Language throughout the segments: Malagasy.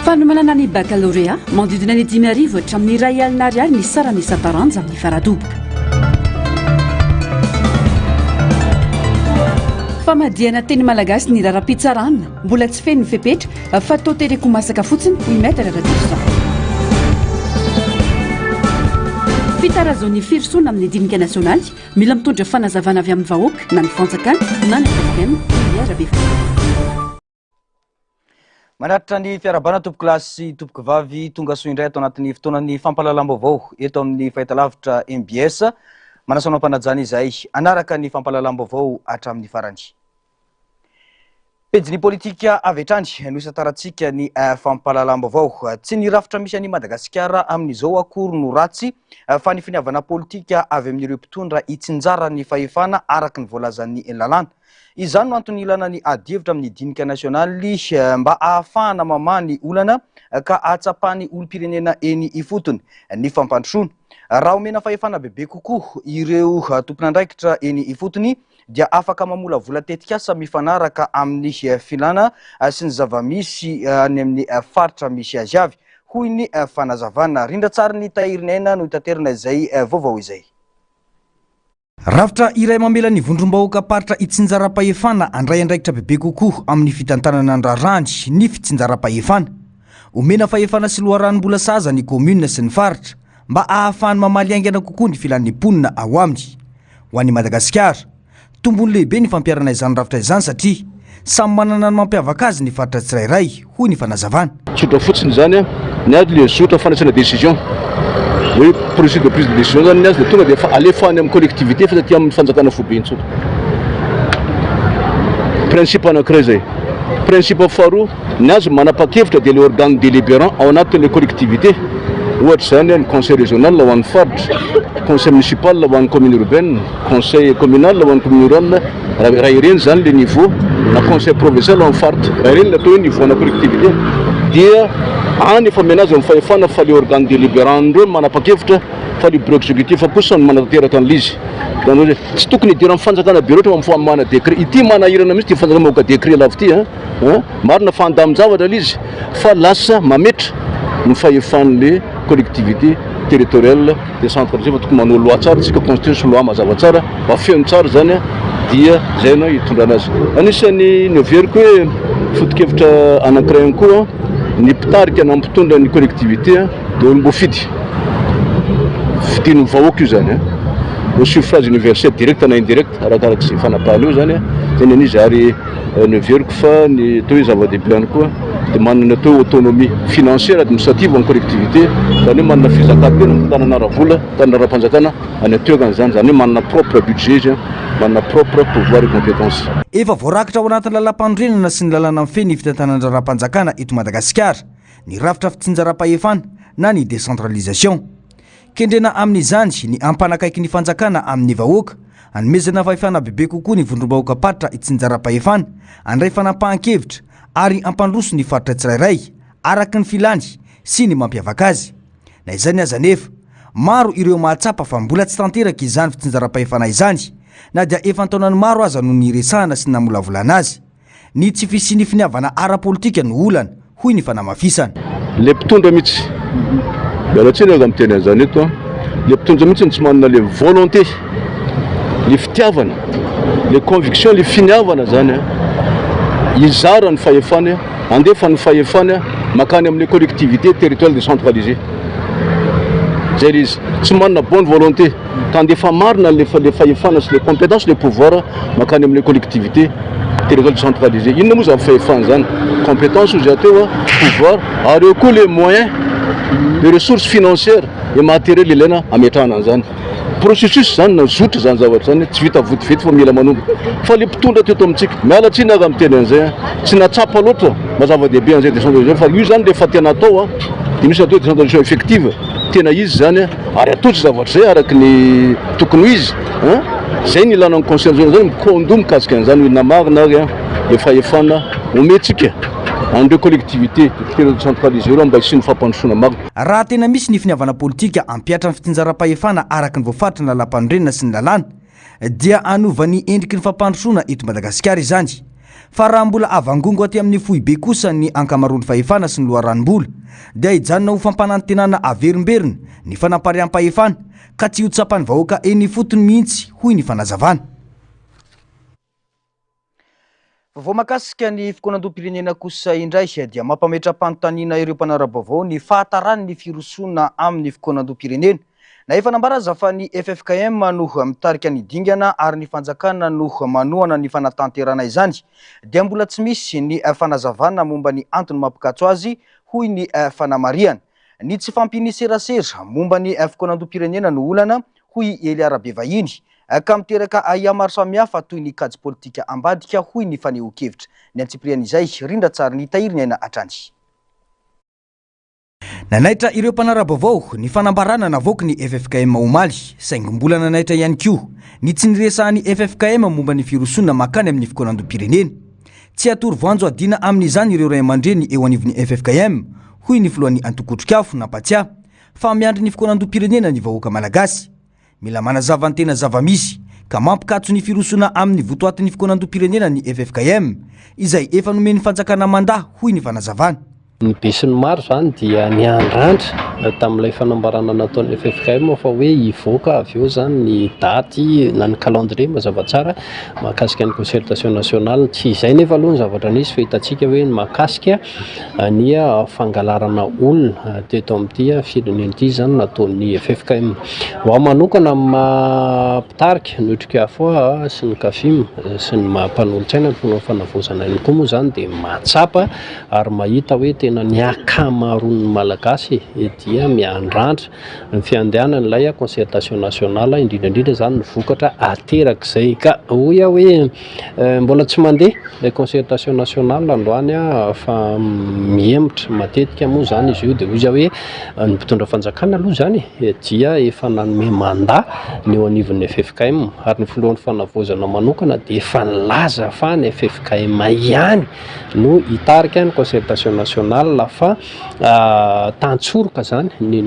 Fanomanana ny baccalauréat manodidina ny 5,000 hatramin'ny 2,000 ariary ny sarany isan-taranja amin'ny faradoboka. Famadiana teny malagasy ny raram-pitsaranana mbola tsy feno ny fepetra fa tao tereko masaka fotsiny ho imetatra radiosa. Fitarazon'ny firisona amin'ny dinika nasionaly mila mitondra fanazavana avy amin'ny vahoaka na ny fanjakana na ny FFM Manaritra ny fiarabana tompoko lasy tompoko vavy tonga soa indray ato anatin'ny fotoanan'ny fampahalalam-baovao eto amin'ny fahitalavitra MBS manasona mpanajana izay anaraka ny fampahalalam-baovao hatramin'ny farany. Pejiny politika avy hatrany no isataratsika ny fampahalalam-baovao. Tsy ny rafitra misy any Madagasikara amin'izao akory no ratsy fa ny finiavana politika avy amin'ireo mpitondra hitsinjara ny fahefana araka ny voalazan'ny lalàna. Izany no antony ilana ny adihevitra amin'ny dinika nasionaly mba ahafahana mamany olana ka ahatsapany olom-pirenena eny ifotony ny fampandrosoana. Raha omena fahefana bebe kokoa ireo tompon'andraikitra eny ifotony dia afaka mamola vola tetikasa mifanaraka amin'ny filana sy ny zavamisy any amin'ny faritra misy azy avy. Hoy ny fanazavana rindra tsara ny tahirinena no itaterina izay vaovao izay. Rafitra iray mamela ny vondrom-bahoaka paritra itsinjaram-pahefana andray andraikitra bebe kokoa amin'ny fitantanana andrarandry ny fitsinjaram-pahefana. Omena fahefana sy loharanom-bola saza ny komuna sy ny faritra mba ahafahany mamaly aingana kokoa ny filan'ny mponina ao aminy. Ho an'i Madagasikara, tombony lehibe ny fampiarana izany rafitra izany satria samy manana ny mampiavaka azy ny faritra tsirairay, hoy ny fanazavana. Tsotra fotsiny zany ny ady le zotra fanasana décision. Oui, procédure de prise de décision zany ny azy dia tonga dia alefany amin'ny collectivité fa satria amin'ny fanjakana fobe tsotra. Principe anankiray zay. Principe faharoa, ny azy manapa-kevitra dia le organe délibérant ao anatin'ilay collectivité. Ohatra zany ny conseil régional ho an'ny faritra, conseil municipal ho an'ny commune urbaine, conseil communal ho an'ny commune rurale, raha ireny zany le niveau na conseil provincial ho an'ny faritra. Raha ireny le atao hoe niveau na collectivité dia any efa mena azy amin'ny fahefana fa le organe délibérant ndreo manapa-kevitra fa le bureau exécutif kosa no manatanteraka an'izy. Zany hoe tsy tokony hidiran'ny fanjakana be loatra mamana décret. Ity manahirana mihitsy ty fanjakana mamoaka décret lava ty marina fa andamin-javatra l'izy fa lasa mametra ny fahefan'le collectivité territoriale décentralisée fa tokony manao loi tsara tsika constitution loi mazava tsara mafeno tsara zany dia zay no hitondrana azy. Anisan'ny neveriko hoe foto-kevitra anankiray ihany koa ny mpitarika na mpitondra ny collectivité dia olom-boafidy fidin'ny vahoaka io zany au suffrage universel direct na indirect arakaraka sy fanapahala io zany zany anizy ary neveriko fa ny atao hoe zava-dehibe ihany koa dia manana atao autonomie financière administrative amin'ny collectivité zany hoe manana fizakantena tanana ara-vola tanana ara-panjakana any atoekany zany zany hoe manana propre budget izy manana propre pouvoir et compétence. Efa voarakitra ao anatin'ny lalam-pandrenana sy ny lalàna mifeny ny fitantanana ara-panjakana eto Madagasikara ny rafitra fitsinjaram-pahefana na ny décentralisation. Kendrena amin'izany ny ampanakaiky ny fanjakana amin'ny vahoaka anomezana fahefana bebe kokoa ny vondrom-bahoaka paritra itsinjaram-pahefana andray fanampahan-kevitra ary ampandroso ny faritra tsirairay araka ny filany sy ny mampiavaka azy. Na izany aza nefa maro ireo mahatsapa fa mbola tsy tanteraka izany fitsinjaram-pahefana izany na dia efa antaonany maro aza no ny resahana sy namolavolana azy. Ny tsy fisian'ny finiavana ara-politika no olana, hoy ny fanamafisana. Le mpitondra mihitsy mialatsiny aza amin'ny teny an'izany eto le mpitondra mihitsy ny tsy manana le volonté, le fitiavana, le conviction, le finiavana zany izara ny fahefana andefa ny fahefana makany amin'ny collectivité territoriale décentralisée. Zay izy tsy manana bonne volonté tandefa marina le fahefana sy le compétences, le pouvoir makany amin'ny collectivité territoriale décentralisée. Inona moa zany fahefana zany? Compétence ozy ateo pouvoir ary eo koa les moyens, les ressources financières et matérielles ilaina ametrahana an'izany. Processus zany na zotra zany zavatra zany tsy vita votivety fa mila manomboka. Fa le mpitondra teto amintsika miala tsiny aza amin'ny teny an'izay tsy natsapa loatra mazava-dehibe an'izay décentralisation fa io zany le efa tena atao dia misy atao décentralisation effective tena izy zany ary atosy zavatra zay araky ny tokony ho izy zay ny ilana ny conseil zany mikondo mikasika an'izany hoe namarina ary le fahefana ometsika andreo collectivité décentralisée reo mba isiny fampandrosoana marina. Raha tena misy ny finiavana politika ampiatra ny fitsinjaram-pahefana araka ny voafaritra ny lalam-pandrenana sy ny lalàna dia anovany endriky ny fampandrosoana eto Madagasikara izany. fa raha mbola avangongo aty amin'ny foibe kosa ny ankamarony fahefana sy ny loharanimbola dia hijanona ho fampanantenana averimberina ny fanampariam-pahefana ka tsy ho tsapany vahoaka eny fotony mihitsy hoy ny fanazavana. Vao makasika ny fikonan-doam-pirenena kosa indray dia mampametra-panontaniana ireo mpanara-baovao ny fahatarany ny firosona amin'ny fikonan-doam-pirenena. Na efa nambaraza fa ny FFKM no mitarika ny dingana ary ny fanjakana no manohana ny fanatanterana izany dia mbola tsy misy ny fanazavana momba ny antony mampikatso azy hoy ny fanamariana. Ny tsy fampiniserasera momba ny fikonan-doam-pirenena no olana hoy Eliara Bevahiny ka miteraka aia maro samihafa toy ny kajy politika ambadika hoy ny faneho-kevitra. Ny antsiprian'izay rindra tsara ny tahiriny aina atrany. Nanaitra ireo mpanara-baovao ny fanambarana navoaka ny FFKM omaly saingy mbola nanaitra ihany koa ny tsy niresahan'ny FFKM momba ny firosona makany amin'ny fikonan-doam-pirenena. Tsy atory voanjo adina amin'izany ireo ray aman-dreny eo anivon'ny FFKM hoy ny filohan'ny Antokotrikafo Nampatsia fa miandry ny fikonan-doam-pirenena ny vahoaka malagasy. Mila manazava ny tena zava-misy ka mampikatso ny firosona amin'ny votoatin'ny fikonan-doam-pirenena ny FFKM izay efa nomeny fanjakana mandahy hoy ny fanazavana. Ny be sy ny maro zany dia niandrandra tamin'ilay fanambarana nataon'ny FFKM fa hoe hivoaka avy eo zany ny daty na ny calendrier mazava tsara mahakasika ny concertation nationale. Tsy izay nefa aloha ny zavatra nisy fa hitantsika hoe mahakasika ny fangalarana olona teto amin'ity firenena ity zany nataon'ny FFKM. Ho manokana mampitarika ny Otrikafo sy ny Kafim sy ny mampanolotsaina ny fanavozana ihany koa moa zany dia mahatsapa ary mahita hoe tena ny akamaroan'ny malagasy dia miandrandra ny fiandehanan'ilay concertation nationale indrindrandrindra zany ny vokatra aterak'izay ka hoy hoe mbola tsy mandeha ilay concertation nationale androany fa miemotra matetika moa zany izy io dia hoy hoe ny mpitondra fanjakana aloha zany dia efa nanome mandat ny eo anivon'ny FFKM ary ny filohan'ny fanavozana manokana dia efa nilaza fa ny FFKM ihany no hitarika ny concertation nationale fa tantsoroka zany ny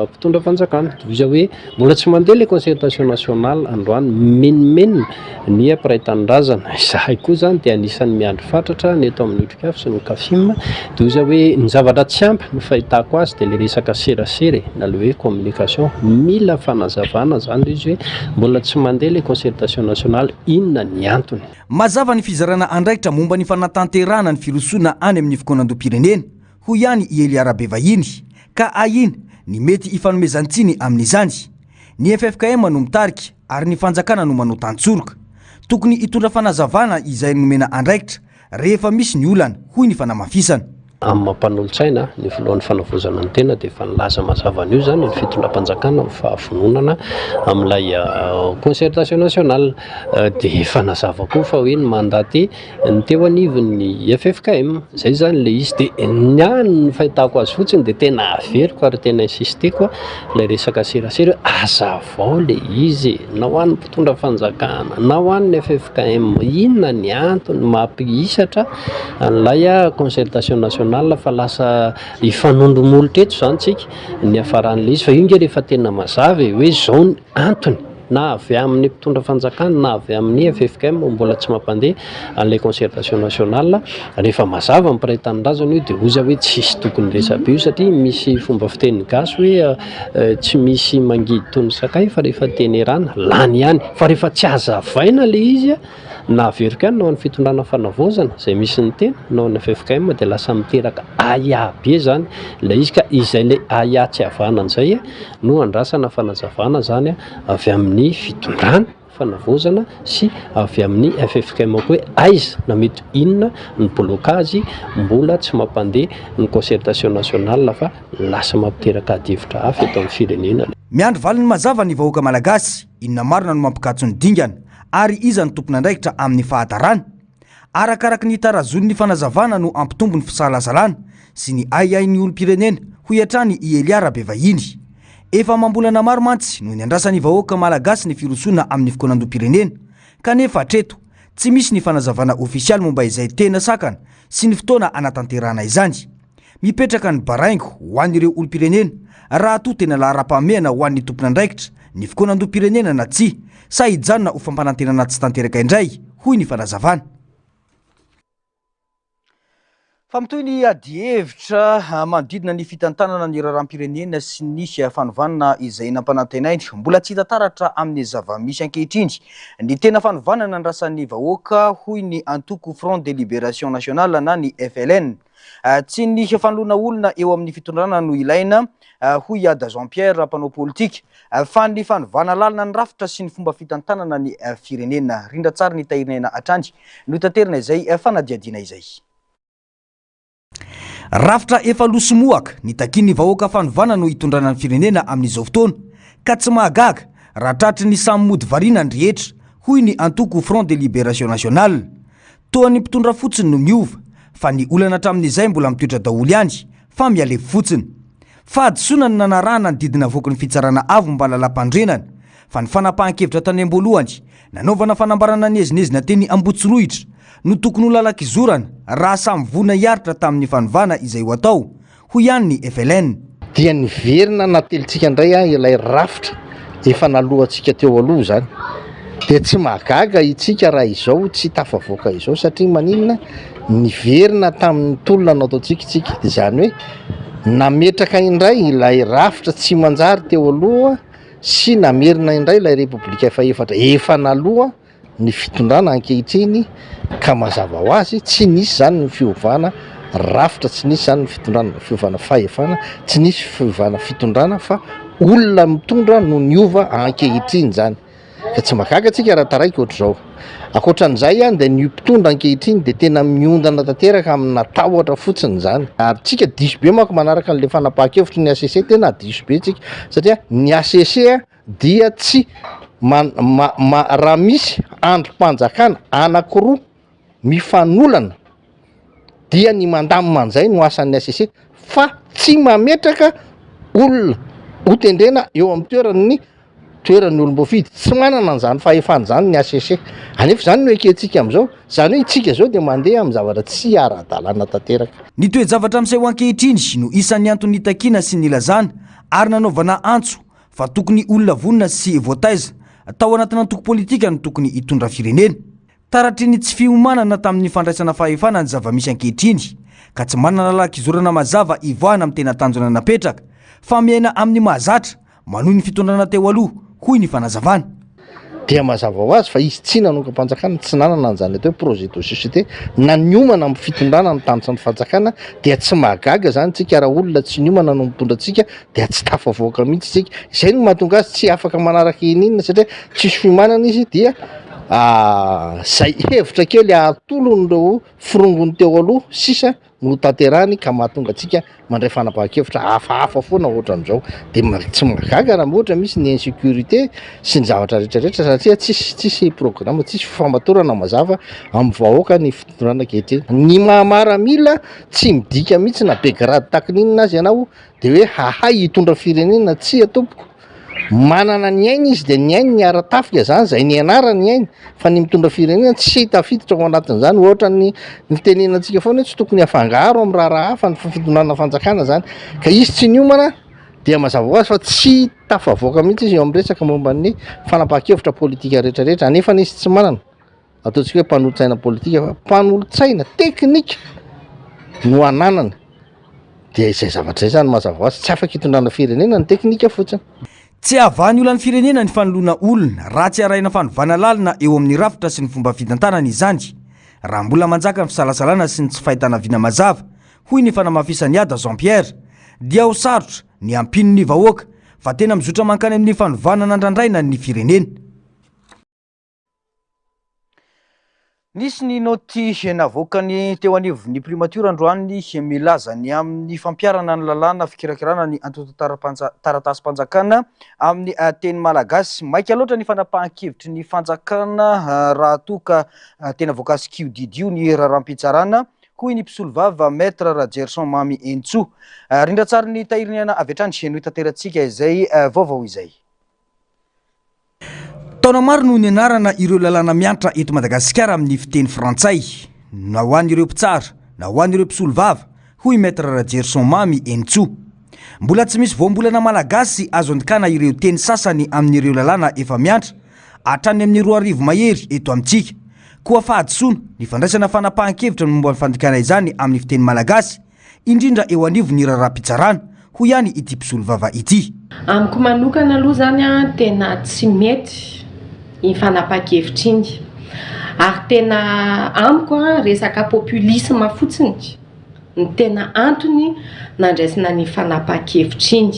mpitondra fanjakana. Izy hoe mbola tsy mandeha le concertation nationale androany menimenina ny ampiray-tanindrazana. Izahay koa zany dia anisan'ny miandry fatratra ny eto amin'ny Otrikafo sy ny Kafim dia izy hoe ny zavatra tsy ampy ny fahitako azy dia le resaka serasera na le hoe communication mila fanazavana zany izy hoe mbola tsy mandeha le concertation nationale inona ny antony. Mazava ny fizarana andraikitra momba ny fanatanterana ny firosona any amin'ny fikonan-doam-pirenena hoy ihany Eliara Bevahiny ka ahina ny mety ifanomezantsiny amin'izany. Ny FFKM no mitarika ary ny fanjakana no manao tantsoroka. Tokony hitondra fanazavana izay nomena andraikitra rehefa misy ny olana hoy ny fanamafisana. Amin'ny mampanolo-tsaina ny filohan'ny fanavozana ny tena dia efa nilaza mazava n'io zany ny fitondram-panjakana ny fahavononana amin'ilay concertation nationale dia efa nazava koa fa hoe ny mandaty ny teo anivon'ny FFKM zay zany le izy dia niany ny fahitako azy fotsiny dia tena averiko ary tena insisteko ilay resaka serasera azavao le izy na ho an'ny mpitondra fanjakana na ho an'ny FFKM inona ny antony mampihisatra an'ilay concertation nationale fa lasa ifanondromolotra eto zany tsika ny afaran'le izy fa io nge rehefa tena mazava hoe zao ny antony na avy amin'ny mpitondra fanjakana na avy amin'ny FFKM mbola tsy mampandeha an'ilay concertation nationale rehefa mazava ampiray tanindrazana io dia oza hoe tsisy tokony resabe io satria misy fomba fiteniny gasy hoe tsy misy mangidy tony sakay fa rehefa tenerana lany ihany fa rehefa tsy azavaina le izy na averika ihany nao ny fitondrana fanavozana izay misy ny tena nao ny FFKM dia lasa miteraka aia be zany la izy ka izay le aia tsy havanan'izay no andrasana fanazavana zany avy amin'ny fitondrana fanavozana sy avy amin'ny FFKM koa hoe aiza na mety inona ny blocage mbola tsy mampandeha ny concertation nationale fa lasa mampiteraka adivitra hafa eto amin'ny firenena. Miandry valiny mazava ny vahoaka malagasy inona marina no mampikatso ny dingana ary iza ny tompon'andraikitra amin'ny fahatarana. Arakaraka ny tarazon'ny fanazavana no ampitombo ny fisalasalana sy ny aiain'ny olom-pirenena hoy hatrany Eliara Bevahiny. Efa mambolana maro mantsy no ny andrasan'ny vahoaka malagasy ny firosona amin'ny fikonan-doam-pirenena kanefa hatreto tsy misy ny fanazavana ofisialy momba izay tena sakana sy ny fotoana anatanterana izany. Mipetraka ny baraingo ho an'ireo olom-pirenena raha toa tena lahara-pahamehana ho an'ny tompon'andraikitra ny fikonan-doam-pirenena na tsy sa hijanona ho fampanantenana tsy tanteraka indray hoy ny fanazavana. Famitoy ny adihevitra manodidina ny fitantanana ny raharam-pirenena sy ny fanovanana izay nampanantenainy mbola tsy hita taratra amin'ny zava-misy ankehitriny. Ny tena fanovanana ny rasan'ny vahoaka hoy ny antoko Front de Libération Nationale na ny FLN. Tsy ny fanoloana olona eo amin'ny fitondrana no ilaina hoy Ada Jean-Pierre mpanao politika fa ny fanovana lalina ny rafitra sy ny fomba fitantanana ny firenena. Rindra tsara ny tahirinena atrany no tanterina izay fanadiadiana izay. Rafitra efa losomoaka ny takin'ny vahoaka fanovana no hitondrana ny firenena amin'izao fotoana ka tsy mahagaga raha tratry ny samy mody variana ny rehetra hoy ny antoko Front de Libération Nationale. Toa ny mpitondra fotsiny no miova fa ny olana hatramin'izay mbola mitoetra daholo ihany fa mialevo fotsiny. Fahadisoana ny nanarahana ny didina avoaka ny fitsarana avo mba lalam-pandrenana fa ny fanapahan-kevitra tany am-boalohany nanaovana fanambarana nezinezina teny Ambotsirohitra no tokony ho lalakizorana raha samy vona hiaritra tamin'ny fanovana izay ho atao hoy ihany ny FLN. Dia niverina natelitsika indray ilay rafitra efa nalohantsika teo aloha zany dia tsy mahagaga itsika raha izao tsy tafavoaka izao satria maninona niverina tamin'ny tolona nataontsika izany hoe nametraka indray ilay rafitra tsy manjary teo aloha sy namerina indray ilay repoblika efa naloha ny fitondrana ankehitriny ka mazava ho azy tsy nisy zany ny fiovana rafitra, tsy nisy zany ny fiovana fahefana, tsy nisy fiovana fitondrana fa olona mitondra no niova ankehitriny zany. Ka tsy mahagaga tsika raha taraiky ohatr'izao. Akoatran'izay ihany dia ny mpitondra ankehitriny dia tena miondana tanteraka amina tahotra fotsiny zany. Ary tsika diso be manko manaraka an'ilay fanapahan-kevitry ny ACC, tena diso be tsika satria ny ACC dia tsy raha misy androm-panjakana anankiroa mifanolana dia ny mandamy manjay no asan'ny ACC fa tsy mametraka olona ho tendrena eo amin'ny toeran'ny olom-boafidy. Tsy manana an'izany fahefana zany ny ACC. Anefa zany no ekentsika amin'izao, zany hoe itsika zao dia mandeha amin'ny zavatra tsy ara-dalàna tanteraka. Ny toe-javatra amin'izay ankehitriny no isan'ny antony takiana sy nilazana ary nanaovana antso fa tokony olona vonina sy voataiza tao anatina antoko politika no tokony hitondra firenena. Taratry ny tsy fiomanana tamin'ny fandraisana fahefana ny zava-misy ankehitriny ka tsy manana lalakizorana mazava ivoahana amin'ny tena tanjona napetraka fa miaina amin'ny mahazatra manohy ny fitondrana teo aloha hoy ny fanazavana. Dia mazava ho azy fa izy tsy nanokam-panjakana, tsy nanana an'izany atao hoe projet de société na niomana amin'ny fitondrana ny tandrotra ny fanjakana dia tsy mahagaga zany tsika raha olona tsy niomana no mitondra antsika dia tsy tafavoaka mihitsy tsika. Izay no mahatonga azy tsy afaka manaraka inona satria tsisy fiomanana izy dia zay hevitra kely atolon'ireo firongony teo aloha sisa no tanterahany ka mahatonga atsika mandray fanapahan-kevitra hafahafa foana ohatra amin'izao. Dia tsy mahagaga raha ohatra misy ny insécurité sy ny zavatra rehetrarehetra satria tsisy programme, tsisy famatorana mazava amin'ny vahoaka ny fitondrana ankehitriny. Ny mahamaramila tsy midika mihitsy na be grade takin'inona azy ianao dia hoe hahay hitondra firenena tsy atompoko. Manana ny ainy izy dia ny ainy ny ara-tafika zany zay ny anarany ny ainy fa ny mitondra firenena tsy tafiditra ao anatin'izany. Ohatra ny tenenantsika foana hoe tsy tokony afangaro amin'ny raha hafa ny fitondrana fanjakana zany ka izy tsy niomana dia mazava ho azy fa tsy tafavoaka mihitsy izy eo amin'ny resaka momba ny fanapahan-kevitra politika rehetrarehetra. Anefa izy tsy manana ataontsika hoe mpanolo-tsaina politika fa mpanolo-tsaina teknika no ananana dia izay zavatra izay zany mazava ho azy tsy afaka hitondrana firenena ny teknika fotsiny. Tsy avany olana firenena ny fanoloana olona raha tsy arahina fanovana lalina eo amin'ny rafitra sy ny fomba fitantanana izany raha mbola manjaka ny fisalasalana sy ny tsy fahitana viana mazava hoy ny fanamafisany Ada Jean-Pierre dia ho sarotra ny ampino ny vahoaka fa tena mizotra mankany amin'ny fanovana nandrandraina ny firenena. Nisy ny noti navoakany teo anivon'ny primature androany milaza ny amin'ny fampiarana ny lalàna fikirakirana ny taratasy-panjakana amin'ny teny malagasy. Maika loatra ny fanapahan-kevitry ny fanjakana raha toka tena voankazy kiodidio ny raharam-pitsarana hoy ny mpisolo vava maître Rajerson Mamy Entso. Rindra tsara ny tahirina avy hatrany no hitanterantsika izay vaovao izay. Taona maro no nianarana ireo lalàna miantra eto Madagasikara amin'ny fiteny frantsay na ho an'ireo mpitsara na ho an'ireo mpisolo vava hoy maître Rajerson Mamy Entso. Mbola tsy misy voambolana malagasy azo andikana ireo teny sasany amin'ireo lalàna efa miantra hatrany amin'ny 2 arivo mahery eto amintsika koa fahadisoana ny fandraisana fanapahan-kevitra momba ny fandikana izany amin'ny fiteny malagasy indrindra eo anivo ny raharaham-pitsarana ho ihany ity mpisolo vava ity. Amiko manokana aloha zany a tena tsy mety ny fanapahan-kevitra iny ary tena amiko a resaka populisme fotsiny ny tena antony nandraisina ny fanapahan-kevitra iny.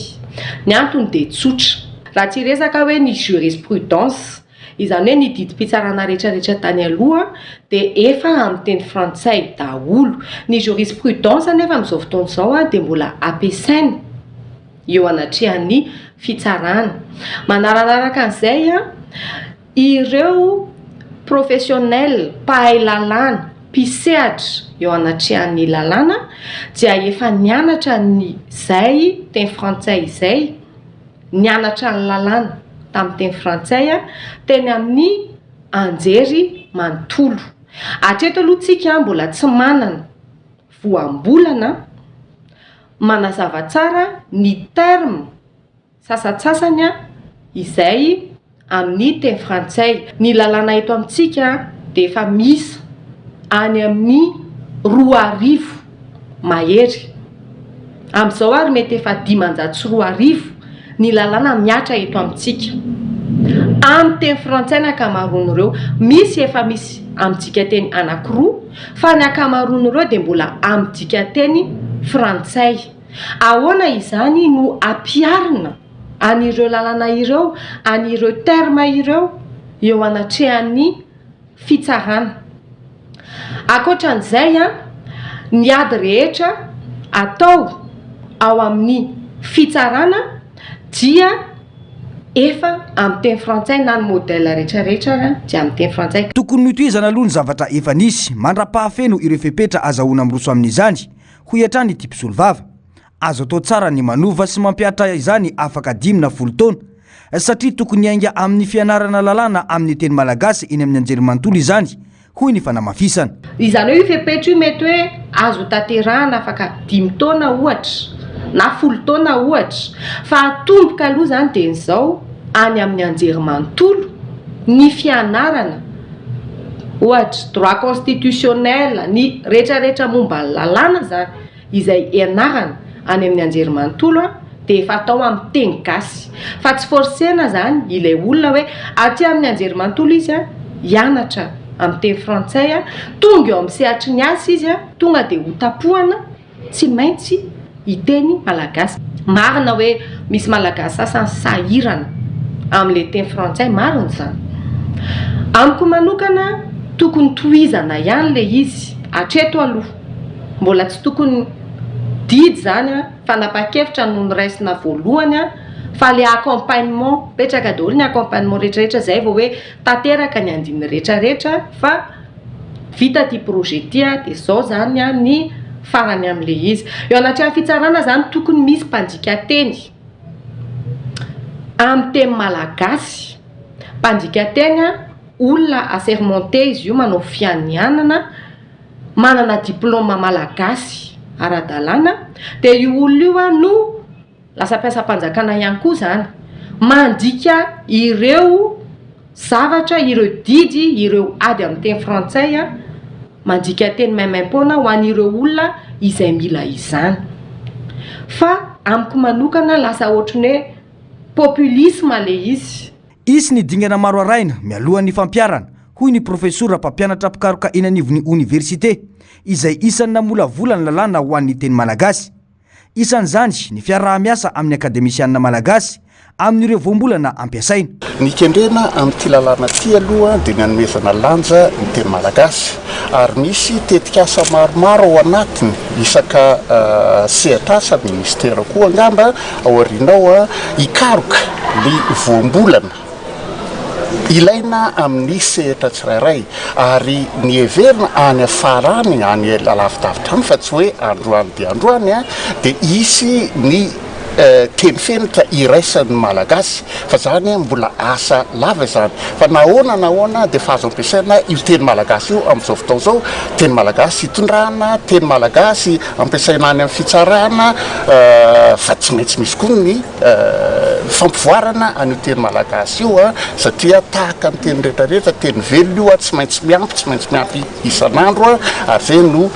Ny antony de tsotra raha tsy resaka hoe ny jurisprudence izany hoe ny didim-pitsarana rehetrarehetra tany aloha de efa amin'ny teny frantsay daholo. Ny jurisprudence nefa amin'izao fotoana izao a de mbola ampiasaina eo anatrehan'ny fitsarana. Manaranaraka an'izay a ireo professionnel mpahay lalàna mpisehatra eo anatrehan'ny lalàna dia efa nianatra ny zay teny frantsay izay nianatra ny lalàna tamin'ny teny frantsay a teny amin'ny anjery manontolo. Hatreto aloha tsika mbola tsy manana voambolana manazava tsara ny terme sasatsasany a izay amin'ny teny frantsay. Ny lalàna eto amintsika de efa misy any amin'ny 2,000 mahery. Amin'izao ary mety efa 540 ny lalàna miatra eto amintsika. Amin'ny teny frantsay ny akamaroan'ireo, misy efa misy amintsika teny anankiroa fa ny akamaroan'ireo de mbola amintsika teny frantsay. Ahoana izany no ampiarina an'ireo lalàna ireo, an'ireo terme ireo eo anatrehan'ny fitsarana. Ankoatran'izay a ny ady rehetra atao ao amin'ny fitsarana dia efa amin'ny teny frantsay na ny modèle rehetrarehetra dia amin'ny teny frantsay. Tokony mitohizana aloha ny zavatra efa nisy mandra-pahafeno ireo fepetra azahoana miroso amin'izany ho iatrany ity mpisolo vava. Azo atao tsara ny manova sy mampiatra izany afaka 10 na 10 taona satria tokony hainga amin'ny fianarana lalàna amin'ny teny malagasy eny amin'ny anjerimanontolo izany hoy ny fanamafisana. Izany hoe fepetra io mety hoe azo tanterahana afaka 10 taona ohatra na 10 taona ohatra fa atomboka aloha zany de nizao any amin'ny anjerimanontolo ny fianarana ohatra droit constitutionnel ny rehetrarehetra momba ny lalàna zany izay ianarana any amin'ny anjerimanontolo de efa atao amin'ny teny gasy fa tsy forsena zany ilay olona hoe aty amin'ny anjerimanontolo izy a hianatra amin'ny teny frantsay a tonga eo amin'ny sehatry ny asa izy a tonga de ho tapohana tsy maintsy iteny malagasy. Marina hoe misy malagasy sasany sahirana amin'le teny frantsay, marina zany. Amiko manokana tokony tohizana ihany le izy hatreto aloha, mbola tsy tokony didy zany a fanapahan-kevitra no niraisina voalohany a fa le accompagnement petraka daholo ny accompagnement rehetrarehetra zay vao hoe tanteraka ny andininy rehetrarehetra fa vita ty projet ty a de zao zany a ny farany amin'le izy. Eo anatrehan'ny fitsarana zany tokony misy mpandika teny amin'ny teny malagasy. Mpandika teny a olona assermenté izy io manao fianianana manana diplôma malagasy ara-dalàna de io olona io a no lasa mpiasam-panjakana ihany koa zany mandika ireo zavatra, ireo didy, ireo ady amin'ny teny frantsay a mandika teny maimaim-poana ho an'ireo olona izay mila izany. Fa amiko manokana lasa ohatrany hoe populisme le izy. Isy ny dingana maro araina mialohan'ny fampiarana hoy ny profesora mpampianatra mpikaroka eny anivon'ny université izay isan'ny namolavola ny lalàna ho an'ny teny malagasy. Isan'izany ny fiaraha-miasa amin'ny akademisianina malagasy amin'ireo voambolana ampiasaina. Ny kendrena amin'ity lalàna ty aloha dia ny hanomezana lanja ny teny malagasy ary misy tetikasa maromaro ao anatiny isaka sehatrasa ministera koa angamba ao aorianao ikaroka ny voambolana ilaina amin'ny sehatra tsirairay ary ny heverina any afarany any lalavitavitra any fa tsy hoe androany dia androany dia isy ny teny fenitra iraisan'ny malagasy fa zany mbola asa lava zany fa nahoana dia fahazo ampiasaina io teny malagasy io amin'izao fotoana izao teny malagasy hitondrana teny malagasy ampiasaina any amin'ny fitsarana fa tsy maintsy misy koa ny fampivoarana an'io teny malagasy io a satria tahaka ny teny rehetrarehetra teny velona io a tsy maintsy miampy isan'andro a ave no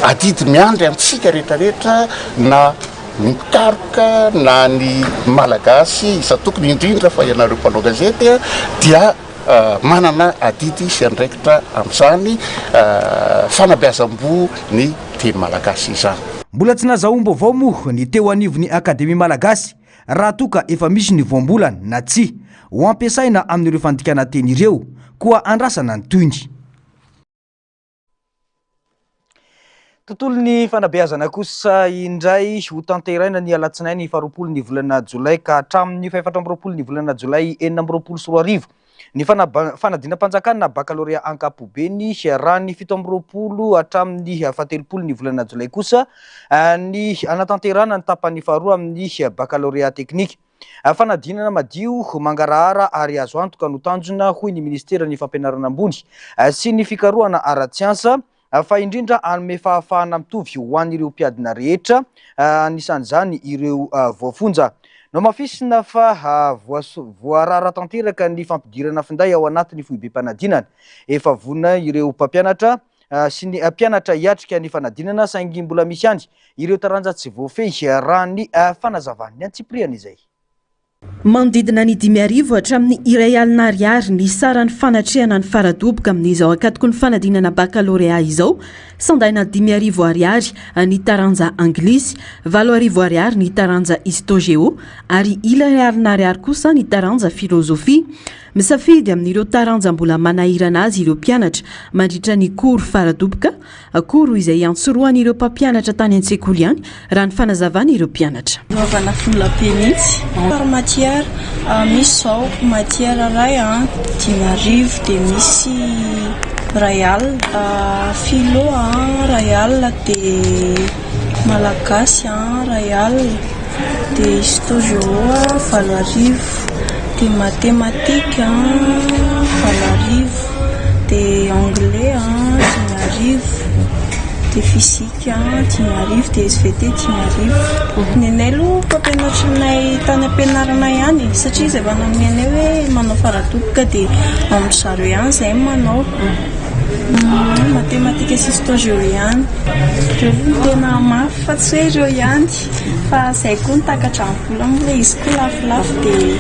adidy miandry amintsika rehetrarehetra na mikaroka na ny malagasy isa tokony indrindra fa ianareo mpanao gazety a dia manana adidy sy andraikitra amin'izany fanabeazam-bo ny teny malagasy izany. Mbola tsy nazaomba avao moa ny teo anivon'ny akademia malagasy raha toka efa misy ny voambolana na tsy ho ampiasaina amin'ireo fandikana teny ireo koa andrasana ny toyny. Tontolo ny fanabeazana kosa indray ho tanteraina ny alatsinainy 20 ny volana Jolay ka hatramin'ny 14 ny volana Jolay 2024 ny fanadina-panjakana baccalauréat ankapobeny raha ny 17 hatramin'ny 17 ny volana Jolay kosa ny anatanterana ny tapany faharoa amin'ny baccalauréat teknika. Fanadinana madio mangarahara ary azo antoka no tanjona hoy ny ministera ny fampianarana ambony sy ny fikarohana ara-tsiansa fa indrindra anome fahafahana mitovy ho an'ireo mpiadina rehetra anisan'izany ireo voafonja. No mafisina fa voarara tanteraka ny fampidirana finday ao anatin'ny foibe-panadinana efa vona ireo mpampianatra sy ny mpianatra hiatrika ny fanadinana saingy mbola misy any ireo taranja tsy voafehy raha ny fanazavan'ny Antsipriana izay. Manodidina ny 5,000 hatramin'ny R1,000 ny saran'ny fanatrehana ny faradoboka amin'izao akatoko ny fanadinana baccalauréat izao, sandaina 5,000 ny taranja anglisy, 7,000 ny taranja histo-géo ary R1,000 kosa ny taranja filozofia. Misafidy amin'ireo taranja mbola manahirana azy ireo mpianatra mandritra ny koro faradoboka, koro izay antsoroan'ireo mpampianatra tany an-tsekoly ihany raha ny fanazavana ireo mpianatra. Novana fola penitsy par matière misy zao matière ray 10,000 dia misy rayal philo rayal dia malagasy rayal dia histo-géo 7,000 de mathématiques 7,000 de anglais 10,000 de physique 10,000 de SVT 10,000. Nenay aloha mpampianatrinay tany ampianarana ihany satria izay vanamenay hoe manao faradoboka dia amin'ny zareo ihany izay manao mathématique sy histo-géo ihany. Ireo tena mafy fa tsy hoe ireo ihany fa izay koa nitakatra amin'ny vola moa izy koa lafolafo dia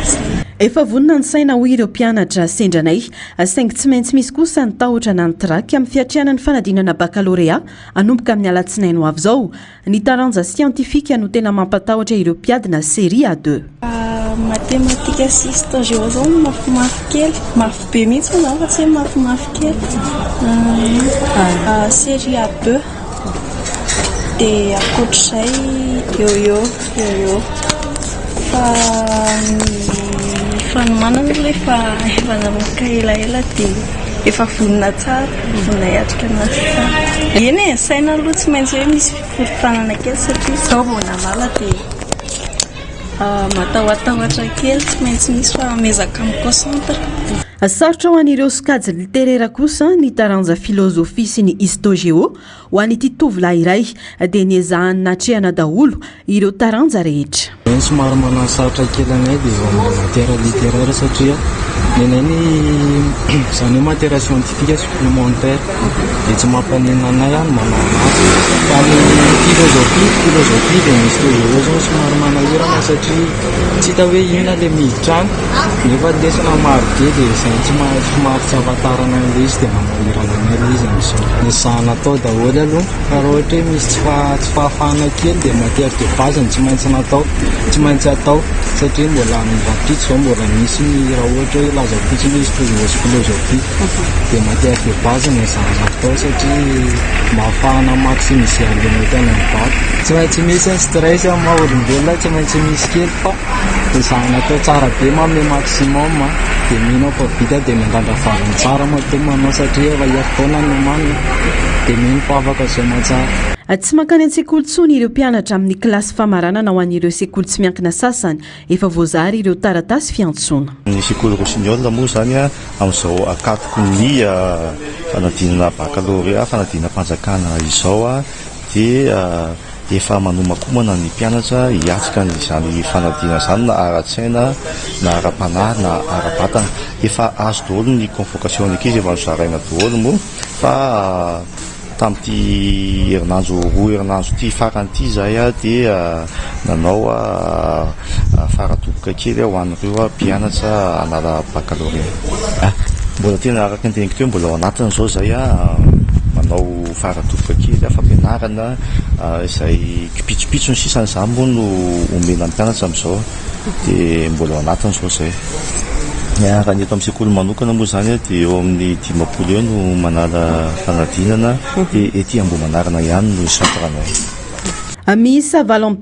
efa vonina ny saina ho ireo mpianatra sendranay saingy tsy maintsy misy kosa ny tahotra na ny traky amin'ny fiatriana ny fanadinana baccalauréat anomboka amin'ny alatsinainy ho avy izao. Ny taranja siantifika no tena mampatahotra ireo mpiadina série A2. Mathématique sy histo-géo zao mafimafy kely, mafy be mihitsy zao fa tsy hoe mafimafy kely. Série A2 dia akoatr'izay eo fa fanomanana rehefa efa nanomboka elaela dia efa vonina tsara, vonina hiatrika anazy tsara. Eny saina aloha tsy maintsy hoe misy fiforitanana kely satria izao vao namala dia matahoatahotra kely tsy maintsy misy fa mezaka amin'ny concentre. Sarotra ho an'ireo sokajy literaira kosa ny taranja filozofia sy ny histo-géo ho an'ity tovolahy iray dia niezahany natrehana daholo ireo taranja rehetra. Somary manao sarotra kely anay dia eo amin'ny matière littéraire satria nenay izany hoe matière scientifique supplémentaire dia tsy mampanina anay ihany manao anazy fa ny filozofia dia ny histo-géo zao somary manahirana satria tsy hita hoe inona ilay miditra any nefa lesona maro be dia izay somary tsy afantarana an'ilay izy dia manahirana anay ilay izy amin'izao. Ny zahana atao daholo aloha fa raha ohatra hoe misy tsy fahafahana kely dia matière de base tsy maintsy atao satria mbola mivampitso zao mbola misy ny raha ohatra hoe laza fotsiny histo-géo sy filozofia dia matière de base ny zahana atao satria mahafahana maximiser an'ilay tena mivaky. Tsy maintsy misy ny stress amin'ny maha-olombelona tsy maintsy misy kely fa dia zahana atao tsara be manome maximum dia mino fa vita dia mandandra vavany tsara moa manao satria efa hiafotaona ny manina dia mino fa afaka izay matsara. Tsy mankany an-tsekoly tsony ireo mpianatra amin'ny kilasy famaranana ho an'ireo sekoly tsy miankina sasany efa voazary ireo taratasy fiantsoana. Ny sekoly Rossignol moa izany amin'izao akatoko ny fanadinana baccalauréat fanadinana-panjakana izao dia dia efa manomakomana ny mpianatra hiatrika izany fanadina izany na ara-tsaina na ara-panahy na ara-batana. Efa azo daholo ny convocation ny ankizy efa nozaraina daholo moa fa tamin'ity herinandro roa herinandro ity farany ity zahay dia nanao faradoboka kely ho an'ireo mpianatra anala baccalauréat. Mbola tena araka ny teniko teo mbola ao anatiny zao zay manao faradoboka kely fampianarana izay kipitsopitso ny sisany izany moa no omena ny mpianatra amin'izao dia mbola ao anatiny zao zay. Raha ny eto amin'ny sekoly manokana moa zany dia eo amin'ny 10 eo no manala fanadinana dia ety Ambohimanarina ihany no centranay. Miisa 7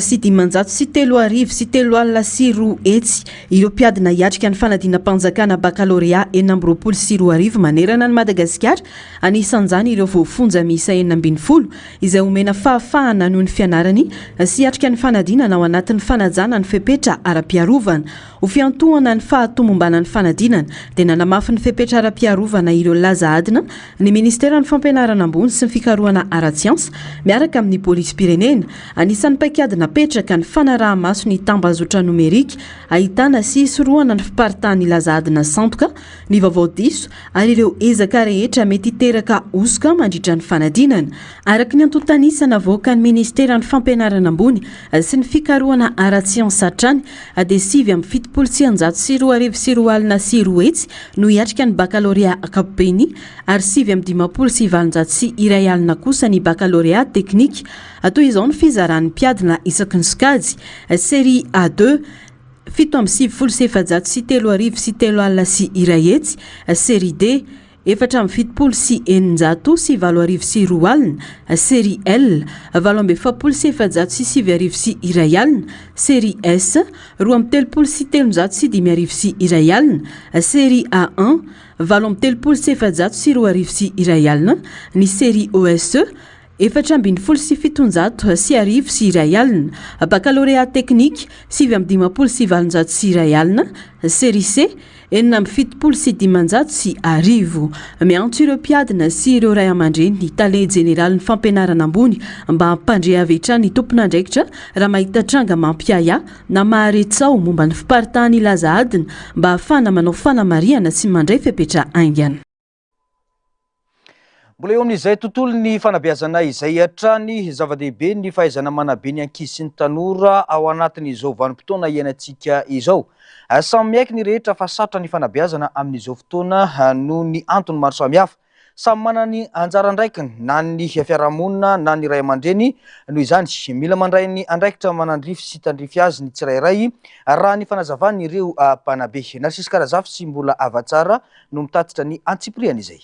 sy 10 sy 3 sy 3 sy 4 etsy ireo mpiadina hiatrika ny fanadina-mpanjakana baccalauréat 9 sy 4 manerana ny Madagasikara. Anisan'izany ireo voafonja miisa 12 izay omena fahafahana noho ny fianarany sy hiatrika ny fanadinana ao anatin'ny fanajana ny fepetra ara-piarovana. Ho fiantohana ny fahatomombanany fanadinana dia nanamafy ny fepetra ara-piarovana ireo laza adina ny Ministera ny Fampianarana ambony sy ny fikarohana ara-tsiansa miaraka amin'ny polisy pirenena. Anisan'ny paikadina petraka ny fanaraha-maso ny tambazotra nomerika ahitana sy sorohana ny fiparitahany laza adina santoka ny vaovao diso ary ireo ezaka rehetra mety hiteraka osoka mandritra ny fanadinana. Araka ny antontanisana avoaka ny Ministera ny Fampianarana ambony sy ny fikarohana ara-tsiansa hatrany dia 7 sy 4 sy 4 sy 4 etsy no hiatrika ny baccalauréat ankapobeny ary 7 sy 7 sy 1 kosa ny baccalauréat teknika. Atao izao ny fizaran'ny mpiadina isaky ny sokajy. Série A2 7 sy 7 sy 3 sy 3 sy 1 etsy. Série D 7 sy 9 sy 7 sy 2 Série L 7 sy 7 sy 7 sy 1 Série S 7 sy 7 sy 5 sy 1 Série A1 7 sy 7 sy 2 sy 1 ny Série OS 7 sy 7 sy 1 sy 1 baccalauréat teknika 7 sy 7 sy 1 Série C 7 sy 10 sy 1. Miantso ireo mpiadina sy ireo ray aman-dreny ny tale jeneraly ny fampianarana ambony mba hampandre avetra ny tompon'andraikitra raha mahita tranga mampiaya na maharetsao momba ny fiparitahany laza adina mba hafana manao fanamariana sy mandray fepetra aingana. Mbola eo amin'izay tontolo ny fanabeazana izay hatrany zava-dehibe ny fahaizana manabe ny ankizy sy ny tanora ao anatin'izao vanim-potoana iainantsika izao. Samy miaiky ny rehetra fa sarotra ny fanabeazana amin'izao fotoana noho ny antony maro samihafa. Samy manana ny anjara andraikiny na ny fiarahamonina na ny ray aman-dreny noho izany mila mandray ny andraikitra manandrify sy tandrify azy ny tsirairay raha ny fanazavany ireo mpanabe. Narcisy Karazafy sy mbola avatsara no mitatitra ny antsipriana izay.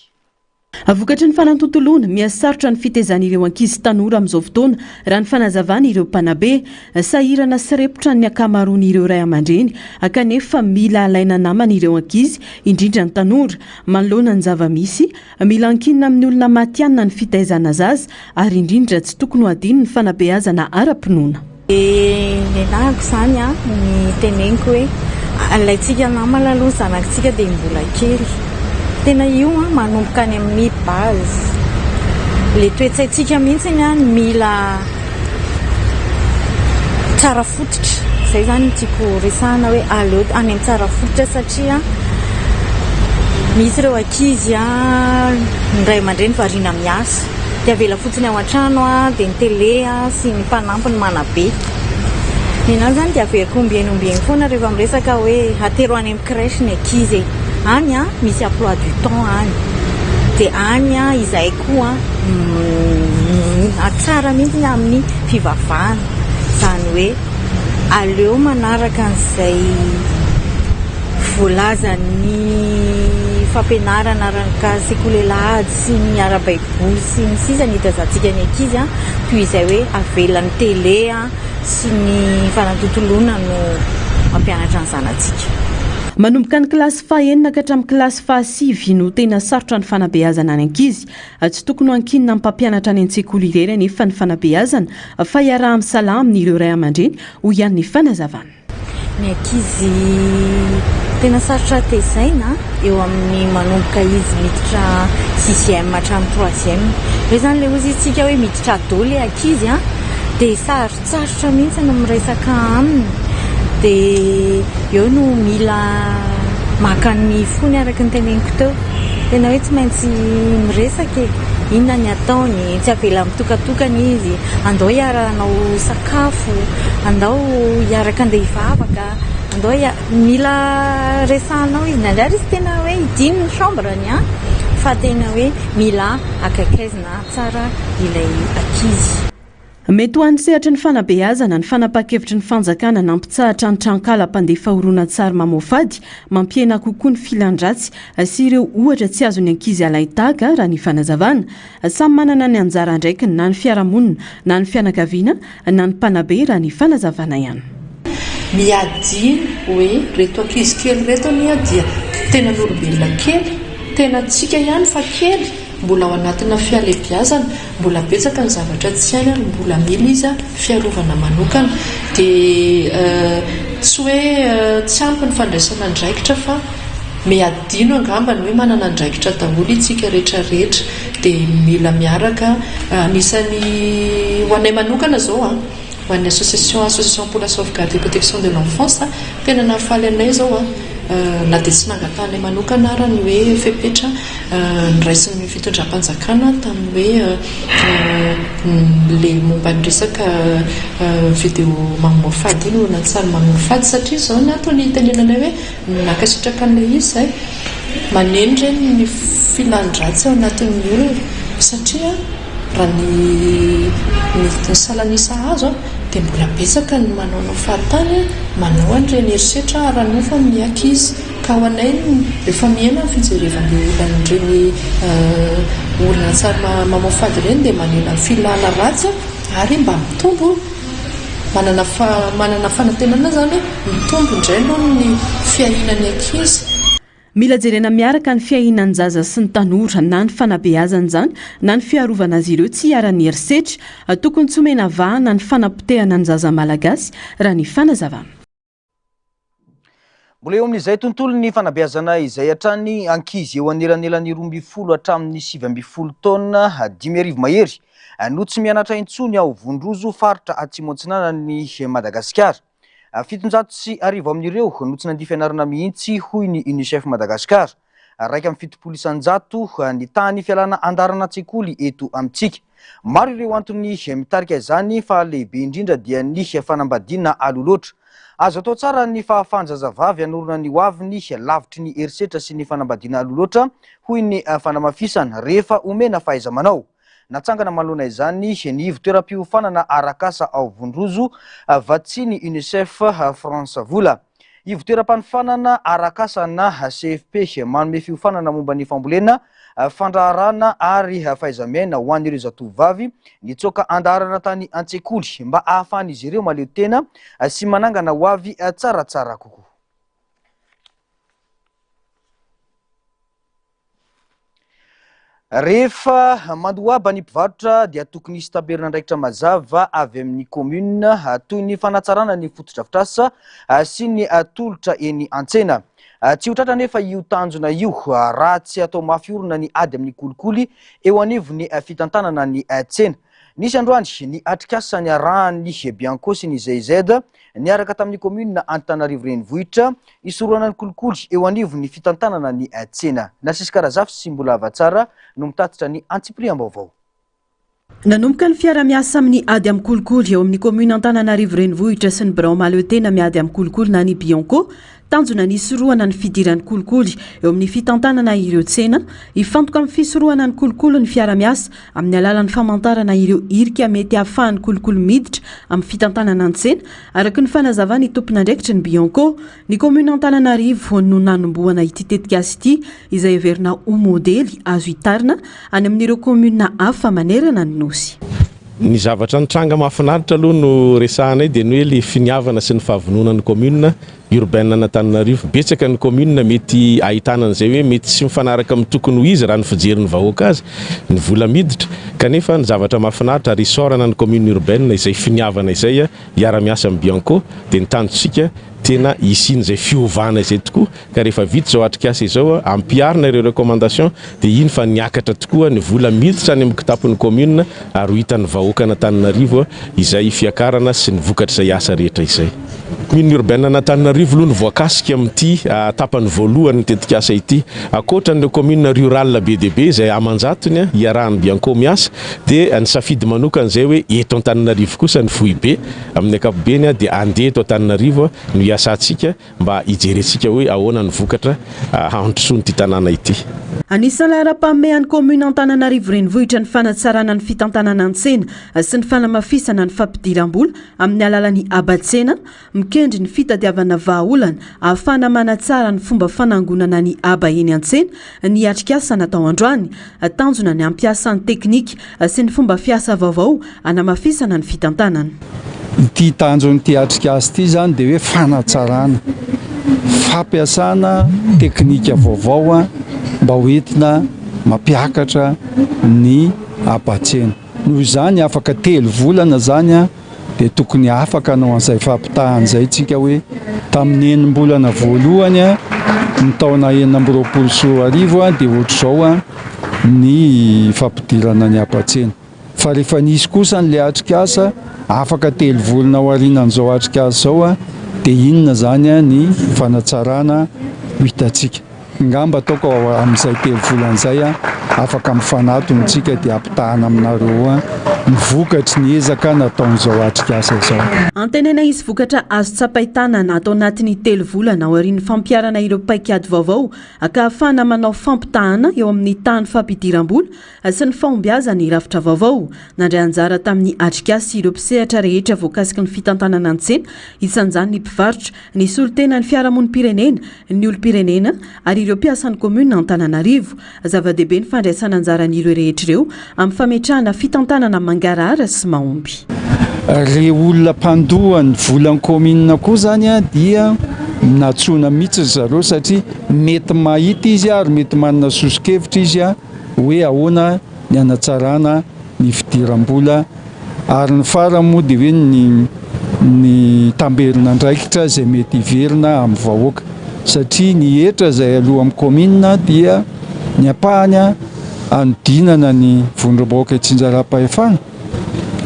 Avokatry ny fanantontolona miasarotra ny fitezan'ireo ankizy tanora amin'izao fotoana raha ny fanazavana ireo mpanabe sahirana sy repotra ny akamaroan'ireo ray aman-dreny kanefa mila alaina namana ireo ankizy indrindra ny tanora manoloana ny zava-misy mila ankinina amin'ny olona matianina ny fitaizana zaza ary indrindra tsy tokony ho adino ny fanabeazana ara-pinoana. Nenahako izany ny teneniko hoe alaitsika namana aloha zanakitsika dia mbola kely. Tena io manomboka any amin'ny base. Le toetsaitsika mihitsy mila tsara fototra. Zay zany tiako resahana hoe aleo any amin'ny tsara fototra satria misy ireo ankizy ny ray aman-dreny variana miasa dia avela fotsiny ao an-trano dia ny télé sy ny mpanampy ny manabe. Nenazy zany dia averiko ombieny foana rehefa miresaka hoe atero any amin'ny crèche ny ankizy any misy emploi du temps any dia any izay koa atsara mihitsy amin'ny fivavahana izany hoe aleo manaraka an'izay voalazany fampianarana araka sekolelahady sy ny ara-baiboly sy ny sisa ny hitazantsika ny ankizy toy izay hoe avelan'ny télé sy ny fanantontolona no mampianatra ny zanantsika. Manomboka ny kilasy faha-enina ka hatramin'ny kilasy faha-5 no tena sarotra ny fanabeazana ny ankizy. Tsy tokony ho ankinina amin'ny mpampianatra any an-tsekoly irery nefa ny fanabeazana fa hiaraha misalama amin'ireo ray aman-dreny ho ihany ny fanazavana. Ny ankizy tena sarotra tezaina eo amin'ny manomboka izy miditra 6e hatramin'ny 3e. Hoe zany le ozy tsika hoe miditra ado le ankizy dia sarotsarotra mihitsy no miresaka aminy dia eo no mila maka ny fony araka ny teneniko teo tena hoe tsy maintsy miresaka inona ny ataony tsy avela mitokatokana izy andao hiaranao sakafo andao hiaraka andeha hivavaka andao mila resahanao izy nandrary izy tena hoe hidiny ny chambreny fa tena hoe mila akaikezina tsara ilay ankizy. Mety ho an'ny sehatra ny fanabeazana ny fanapa-kevitry ny fanjakana nampitsahatra ny trankala mpandefa horonan-tsary mamofady mampiena kokoa ny filan-dratsy sy ireo ohatra tsy azony ankizy alaitaka raha ny fanazavana samy manana ny anjara ndraiky na ny fiarahamonina na ny fianakaviana na ny mpanabe raha ny fanazavana ihany. Miadiny hoe reto ankizy kely reto nia dia tena n'olombelona kely tena tsika ihany fa kely mbola ao anatina fialebiazana mbola betsaka ny zavatra tsy hainy ary mbola mila izy fiarovana manokana dia tsy hoe tsy ampy ny fandraisana andraikitra fa miadino angambany hoe manana andraikitra daholo itsika rehetrarehetra dia mila miaraka anisany ho anay manokana zao ho an'ny association pour la sauvegarde et protection de l'enfance tena nahafaly anay zao na dia tsy nangatanay manokana raha ny hoe fepetra nyraisin'ny fitondram-panjakana tamin'ny hoe le momba ny resaka video mamofady iny horonantsary mamofady satria zao natony tenenanay hoe nakasitraka an'ilay izy zay maneny reny ny filan-dratsy ao anatin'ny olona satria raha ny salanisa azo dia mbola betsaka ny manaonao fahatany manao an'ireny herisetra aranofa amin'ny ankizy ka ho anay efa miaina ny fijerevana olan'ireny olona-tsary mamofady ireny dia manena ny filana ratsy ary mba mitombo manana fanantenana zany mitombo indray aloha ny fiahinan'ny ankizy. Mila jerena miaraka ny fiahinan zaza sy ny tanora na ny fanabeazana zany na ny fiarovana azy ireo tsy hiara-ny herisetra tokony tsy omena vahana ny fanapotehana ny zaza malagasy raha ny fanazavana. Mbola eo amin'izay tontolo ny fanabeazana izay hatrany ankizy eo anelanelany 12 hatramin'ny 17 taona 5 mahery no tsy mianatra intsony ao Vondrozo faritra Atsimo-Atsinanan'ny Madagasikara. 750 amin'ireo no tsy nandihy fianarana mihitsy hoy ny UNICEF Madagasikara. Raika amin'ny fitopolo isan-jato ny tany fialana andarana an-tsekoly eto amintsika. Maro ireo antony mitarika izany fa lehibe indrindra dia ny fanambadiana aloloatra. Azo atao tsara ny fahafanjazavavy anorona ny hoaviny lavitry ny herisetra sy ny fanambadiana aloloatra hoy ny fanamafisana rehefa omena fahaiza-manao. Natsangana manoloana izany ny ivotoeram-piofanana arakasa ao Vondrozo vatsiny UNICEF France vola. Ivotoeram-panofanana arakasa na CFP manome fiofanana momba ny fambolena, fandraharana ary fahaiza-miaina ho an'ireo zatovovavy nitsoka andarana tany an-tsekoly mba ahafahan'izy ireo maleo tena sy manangana ho avy tsaratsara kokoa. Rehefa mandoaba ny mpivarotra dia tokony hisy taberina andraikitra mazava avy amin'ny commune toy ny fanatsarana ny fotodrafitrasa sy ny tolotra eny an-tsena. Tsy ho tratra nefa io tanjona io raha tsy atao mafy orina ny ady amin'ny kolikoly eo anivony fitantanana ny tsena. Nisy androany ny atrikasa ny arahany Bianco sy ny ZZ niaraka tamin'ny commune Antananarivo renivohitra isorana ny kolikoly eo anivony fitantanana ny tsena. Narcisy Karazafy sy mbola avatsara no mitatitra ny Antsipriam-baovao. Nanomboka ny fiara-miasa amin'ny ady amin'ny kolikoly eo amin'ny commune Antananarivo renivohitra sy ny Birao maleo tena miady amin'ny kolikoly na ny Bianco tanjona ny soroana ny fidiran'ny kolikoly eo amin'ny fitantanana ireo tsena ifantoka amin'ny fisoroana ny kolikoly ny fiara-miasa amin'ny alalan'ny famantarana ireo irika mety ahafahan'ny kolikoly miditra amin'ny fitantanana ny tsena araka ny fanazavana ny tompon'andraikitra ny Bianco ny commune Antananarivo no nanomboana ity tetikasa ity izay heverina ho modely azo hitarina any amin'ireo commune hafa manerana ny nosy. Ny zavatra nitranga mahafinaritra aloha no resahanay dia ny hoe le finiavana sy ny fahavononan'ny commune urbaine Antananarivo. Betsaka ny commune mety ahitana an'izay hoe mety sy mifanaraka amin'ny tokony ho izy raha ny fijerin'ny vahoaka azy ny vola miditra kanefa ny zavatra mahafinaritra ary isorana ny commune urbaine izay finiavana izay hiara-miasa amin'ny Bianco dia ny tanjonsika tena isiny izay fiovana izay tokoa ka rehefa vita zao atrikasa izao ampiarina ireo recommandation dia iny fa niakatra tokoa ny vola miditra any amin'ny kitapon'ny commune ary hitan'ny vahoaka n'Antananarivo izay fiakarana sy ny vokatra izay asa rehetra izay. Commune urbaine n'Antananarivo aloha ny voakasika amin'ity tapany voalohany tetika asa ity akoatran'ireo commune rural be dia be izay amanjatony hiarahan'ny Bianco miasa dia ny safidy manokana izay hoe eto Antananarivo kosa ny foibe amin'ny ankapobeny dia andeha eto Antananarivo no hiasantsika mba hijerentsika hoe ahoana ny vokatra handrosoany ity tanàna ity. Anisan'ny ara-pamehan'ny commune Antananarivo renivohitra ny fanatsarana ny fitantanana an-tsena sy ny fanamafisana ny fampidiram-bola amin'ny alalan'ny aba-tsena, mikendry ny fitadiavana vahaolana ahafahana manatsara ny fomba fanangonana ny aba eny an-tsena, ny atrikasa natao androany, tanjona ny ampiasan'ny teknika sy ny fomba fiasa vaovao anamafisana ny fitantanana. Ity tanjony ity atrikasa ity zany dia hoe fanatsarana, fampiasana teknika vaovao mba hoentina mampiakatra ny aba-tsena. Noho izany afaka 3 volana zany dia tokony afaka anao an'izay fampitahana izay tsika hoe tamin'ny 9 mbolana voalohany ny taona 2024 dia ohatr'izao ny fampidirana ny aba-tsena. Fa rehefa nisy kosa n'ilay atrikasa afaka 3 volana ao aorianan'izao atrikasa zao dia inona zany ny fanatsarana hitantsika. Ngamba ataoko amin'izay 3 volana izay afaka mifanatony tsika dia ampitahana aminareo ny vokatry ny ezaka nataon'izao atrikasa izao. Antenena izy vokatra azo tsapaitana natao anatin'ny 3 volana ao aorian'ny fampiarana ireo paikady vaovao ka ahafahana manao fampitahana eo amin'ny tany fampidiram-bola sy ny fahombiazana rafitra vaovao. Nandray anjara tamin'ny atrikasa ireo mpisehatra rehetra voakasika ny fitantanana an-tsena, isan'izany ny mpivarotra, ny solitena ny fiarahamonim-pirenena, ny olom-pirenena ary ireo mpiasan'ny commune Antananarivo. Zava-dehibe ny fandraisana anjaran'ireo rehetr'ireo amin'ny fametrahana fitantanana mangarara sy mahomby. Re olona mpandohany volan'ny commune koa zany dia natsona mihitsy zareo satria mety mahita izy ary mety manana sosokevitra izy hoe ahoana ny anatsarana ny fidiram-bola ary ny farany moa dia hoe ny tamberina andraikitra izay mety hiverina amin'ny vahoaka satria ny hetra izay aloha amin'ny commune dia ny ampahany anodinana ny vondrom-bahoaka Tsinjaram-pahefana.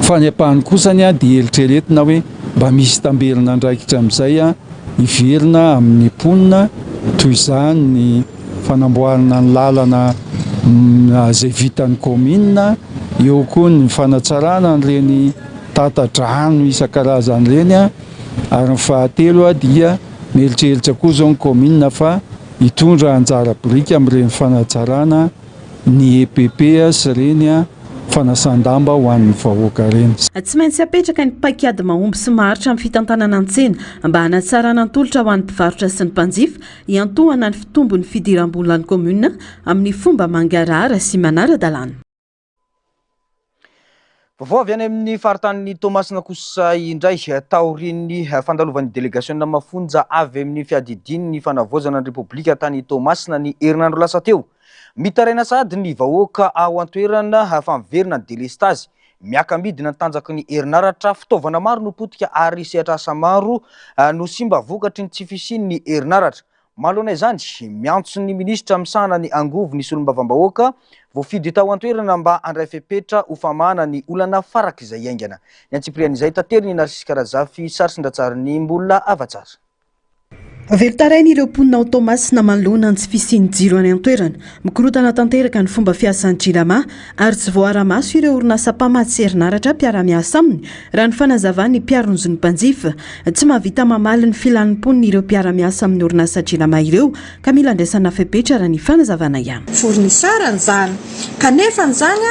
Fa ny ampahany kosany dia eritreretina hoe mba misy tamberina andraikitra amin'izay hiverina amin'ny mponina toy izany ny fanamboarana ny lalana izay vitan'ny commune, eo koa ny fanatsarana n'ireny tata-drano isan-karazany ireny ary ny fahatelo dia mieritreritra koa zao ny commune fa hitondra anjara biriky amin'ireny fanatsarana ny EPP sy ireny fanasan-damba ho an'ny vahoaka ireny. Tsy maintsy apetraka ny paikady mahomby sy maharitra amin'ny fitantanana an-tsena mba hanatsarana antolotra ho an'ny mpivarotra sy ny mpanjifa hiantohana ny fitombon'ny fidiram-bola ny commune amin'ny fomba mangarahara sy manara-dalàna. Vaovao avy any amin'ny faritan'ny Tomasina kosa indray taorian'ny fandalovan'ny délégation mafonja avy amin'ny fiadidian'ny fanavozana ny Repoblika tany Tomasina ny herinandro lasa teo. Mitaraina sady ny vahoaka ao an-toerana famverina ny délestage miaka-midina ny tanjaky ny herinaratra, fitaovana maro no potika ary sehatra asa maro no simba vokatry ny tsy fisian'ny herinaratra. Mahalona izany miantso ny ministra misahana ny angovo ny solombavam-bahoaka voafidy tao an-toerana mba handray fepetra ho famahana ny olana farak'izay aingana. Ny antsiprian'izay tateriny Narcisse Karazafy sary-sindatsariny mbola avatsara. Velotarainy ireo mponina ao Tomasina manoloana ny tsy fisian'ny jiro any an-toerana, mikorotana tanteraka ny fomba fiasan'ny jirama ary tsy voara-maso ireo orinasa mpamatsy herinaratra mpiara-miasa aminy raha ny fanazavany mpiaronjony mpanjifa tsy mahavita mamaly ny filan'ny mponina ireo mpiara-miasa amin'ny orinasa jirama ireo ka mila andraisana fepetra raha ny fanazavana ihany. Fornisarany zany kanefa n'izany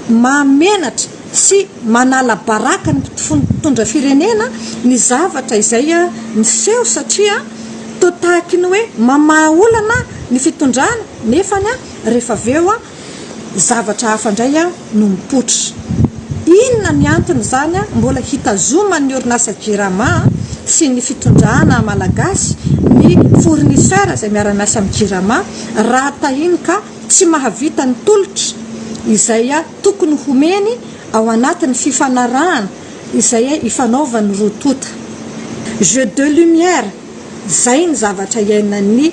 mamenatra sy manala baraka ny mpitondra firenena ny zavatra izay miseho satria tahaka ny hoe mamaolana ny fitondrana nefany rehefa aveo zavatra hafa indray no mipotra. Inona ny antony zany mbola hitazomany orinasa jirama sy ny fitondrana malagasy ny fournisseur izay miara-miasa amin'ny jirama raha tahiny ka tsy mahavita ny tolotra izay a tokony homeny ao anatin'ny fifanarahana izay ifanaovany rotota. Jeu de lumière zay ny zavatra iainan'ny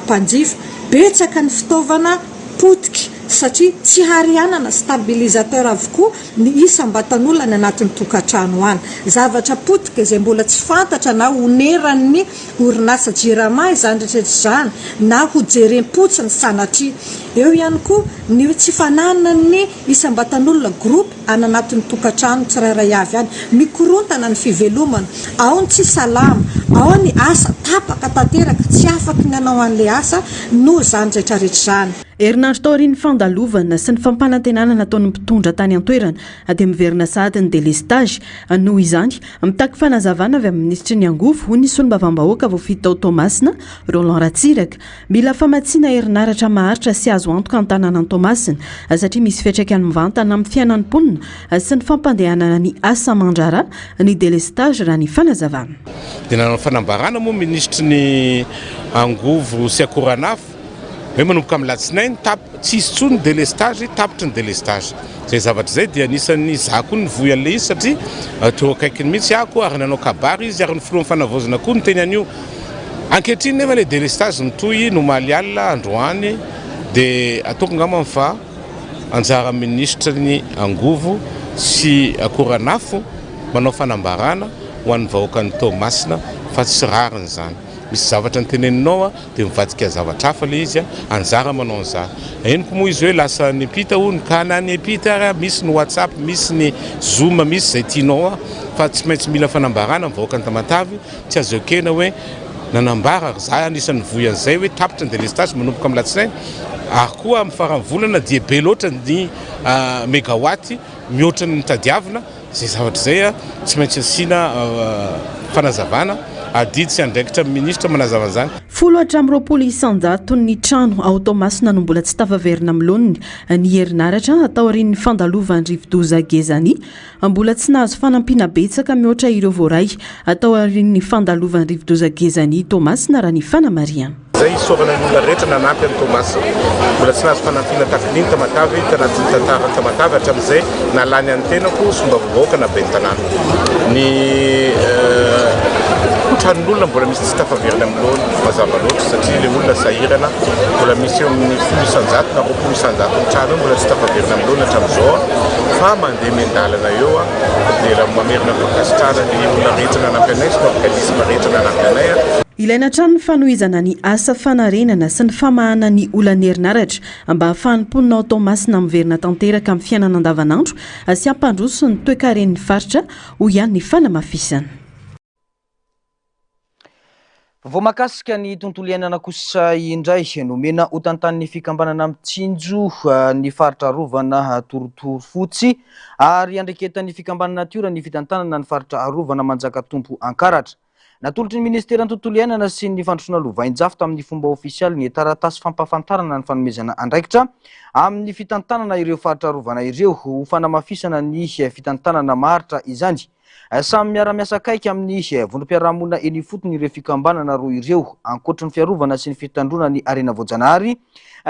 mpanjifa. Betsaka ny fitaovana potika satria tsy harianana stabilisateur avokoa ny isam-batan'olona ny anatin'ny tokantrano any. Zavatra potika izay mbola tsy fantatra na oneran'ny orinasa jirama izany rehetra izany na ho jerem-potsiny sanatria. Eo ihany koa ny tsy fananana ny isam-batan'olona groupe any anatin'ny tokantrano tsirairay avy any, mikorontana ny fivelomana, ao ny tsy salama, ao ny asa tapaka tanteraka tsy afaka ny anao an'le asa no zany rehetrarehetra zany. Herinandro tao aorian'ny fandalovana sy ny fampanantenana nataon'ny mpitondra tany an-toerana dia miverina sahady ny délestage. Noho izany mitaky fanazavana avy amin'ny ministry ny angovo hoy ny solombavambahoaka voafity tao Tomasina Roland Ratsiraka. Mila famatsiana herinaratra maharitra sy azo antoka amin'ny tanànan Tomasina satria misy fiantraikany mivantana amin'ny fiainan'ny mponina sy ny fampandehanana ny asa aman-draharaha ny délestage raha ny fanazavana. Dia nanao fanambarana moa ministry ny angovo sy akoranafo hoe manomboka amin'ny latsinainy tsy isy tsony délestage, tapitra ny délestage. Zay zavatra zay dia anisan'ny zako ny voy an'le izy satria teo akaikiny mihitsy ako ary nanao kabary izy ary ny filohan'ny fanavozana koa ny teny an'io. Ankehitriny nefa le délestage mitohy nomaly alina androany dia ataoko angamba fa anjara ministra ny angovo sy akoranafo manao fanambarana ho an'ny vahoaka ny Tomasina fa tsy rariny zany. Misy zavatra ny teneninao dia mivadika zavatra hafa le izy anjara manao an'izany. Henoko moa izy hoe lasa niampita ny kana niampita, misy ny WhatsApp, misy ny Zoom, misy zay tianao fa tsy maintsy mila fanambarana mivahoaka ny Tamatavy, tsy azo ekena hoe nanambara za anisan'ny voy an'izay hoe tapitra ny délestage manomboka amin'ny latsinainy ary koa amin'ny farany volana dia be loatra ny mégawatt mihoatra ny tadiavina. Zay zavatra zay tsy maintsy asiana fanazavana adidy sy andraikitra ministra manazava an'izany. 120 isanjato ny trano ao Tomasina no mbola tsy tafaverina amin'ny laoniny ny herinaratra atao aorian'ny fandalovan'ny Rivodoza Gezany. Mbola tsy nahazo fanampiana betsaka mihoatra ireo voaray atao aorian'ny fandalovan'ny Rivodoza Gezany Tomasina raha ny fanamariana. Zay isorana ny olona rehetra nanampy amin'ny Tomasina. Mbola tsy nahazo fanampiana takoniny Tamatavy tanatin'ny tantaran'ny Tamatavy hatramin'izay nalany any tenako somba vahoaka na ben'ny tanàna. Ny tranon'olona mbola misy tsy tafaverina amin'ny laony mazava loatra satria le olona sahirana mbola misy eo amin'ny 100 na 20 isanjato ny trano mbola tsy tafaverina amin'ny laony hatramin'izao fa mandeha mendalana eo dia raha mamerina voakasitrana ny olona rehetra nanampy anay sy organisme rehetra nanampy anay. Ilaina trano ny fanohizana ny asa fanarenana sy ny famahana ny olana herinaratra mba ahafahan'ny mponina ao Tomasina miverina tanteraka amin'ny fiainana andavanandro sy hampandroso ny toe-karen'ny faritra ho ihany ny fanamafisana. Vao makasika ny tontolo iainana kosa indray nomena ho tantanin'ny fikambanana mitsinjo ny faritra arovana Torotoro fotsy ary andreketan'ny fikambanana natiora ny fitantanana ny faritra arovana manjaka tompo Ankaratra. Natolotry ny ministeran'ny tontolo iainana sy ny fandrosoana lovain-jafy tamin'ny fomba ofisialy ny taratasy fampafantarana ny fanomezana andraikitra amin'ny fitantanana ireo faritra arovana ireo ho fanamafisana ny fitantanana maharitra izany. Samy miara-miasa akaiky amin'ny vondrom-piarahamonina eny fotony ireo fikambanana roa ireo ankoatra ny fiarovana sy ny fitandrona ny arena voajanahary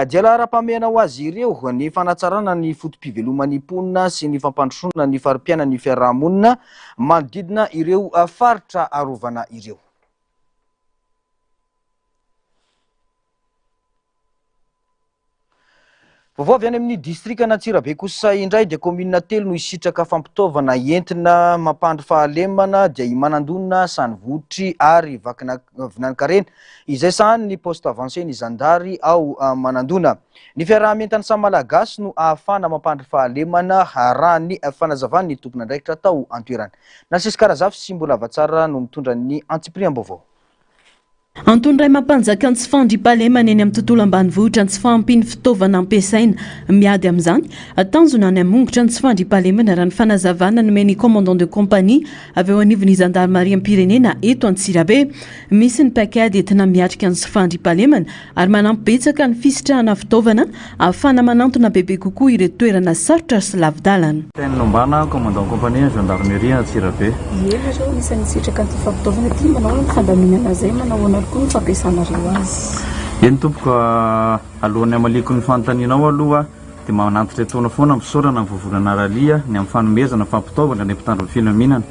dia lahara-pameana ho azy ireo ny fanatsarana ny fotom-piveloman'ny mponina sy ny fampandrosoana ny fari-piaina ny fiarahamonina manodidina ireo faritra arovana ireo. Vaovao avy any amin'ny distrika Antsirabe kosa indray dia komina telo no isitraka fampitaovana entina mampandry fahalemana dia Manandonina, Sanivotry ary Vinanikarena izay sahany ny poste avancé ny Zandary ao Manandona. Ny fiarahamentany samy malagasy no ahafana mampandry fahalemana raha ny fanazavana ny tompona andraikitra tao an-toerana. Narcisy Karazafy sy mbola avatsara no mitondra ny Antsipriam-baovao. Antony ray mampanjaka ny tsy fandriam-pahalemana eny amin'ny tontolo ambanivohitra ny tsy fahampiany fitaovana ampiasaina miady amin'izany tanjona ny hamongotra ny tsy fandriam-pahalemana raha ny fanazavana nomeny commandant de compagnie avy eo anivon'ny Gendarmerie-Pirenena eto Antsirabe. Misy ny paikady entina miatrika ny tsy fandriam-pahalemana ary manampy betsaka ny fisitrahana fitaovana ahafana manantona bebe kokoa ireo toerana sarotra sy lavidalana. Nombana commandant de compagnie Gendarmerie Antsirabe. Ela zao isan'ny sitraka ny fitaovana ty manao ny fandaminana zay manao koa fampiasanareo azy. Eny tompoka alohan'ny amaliko ny fanontanianao aloha dia manantitra taona foana misaorana nyvoavolana ralia ny amin'ny fanomezana fampitaovana ny mpitandro ny filaminana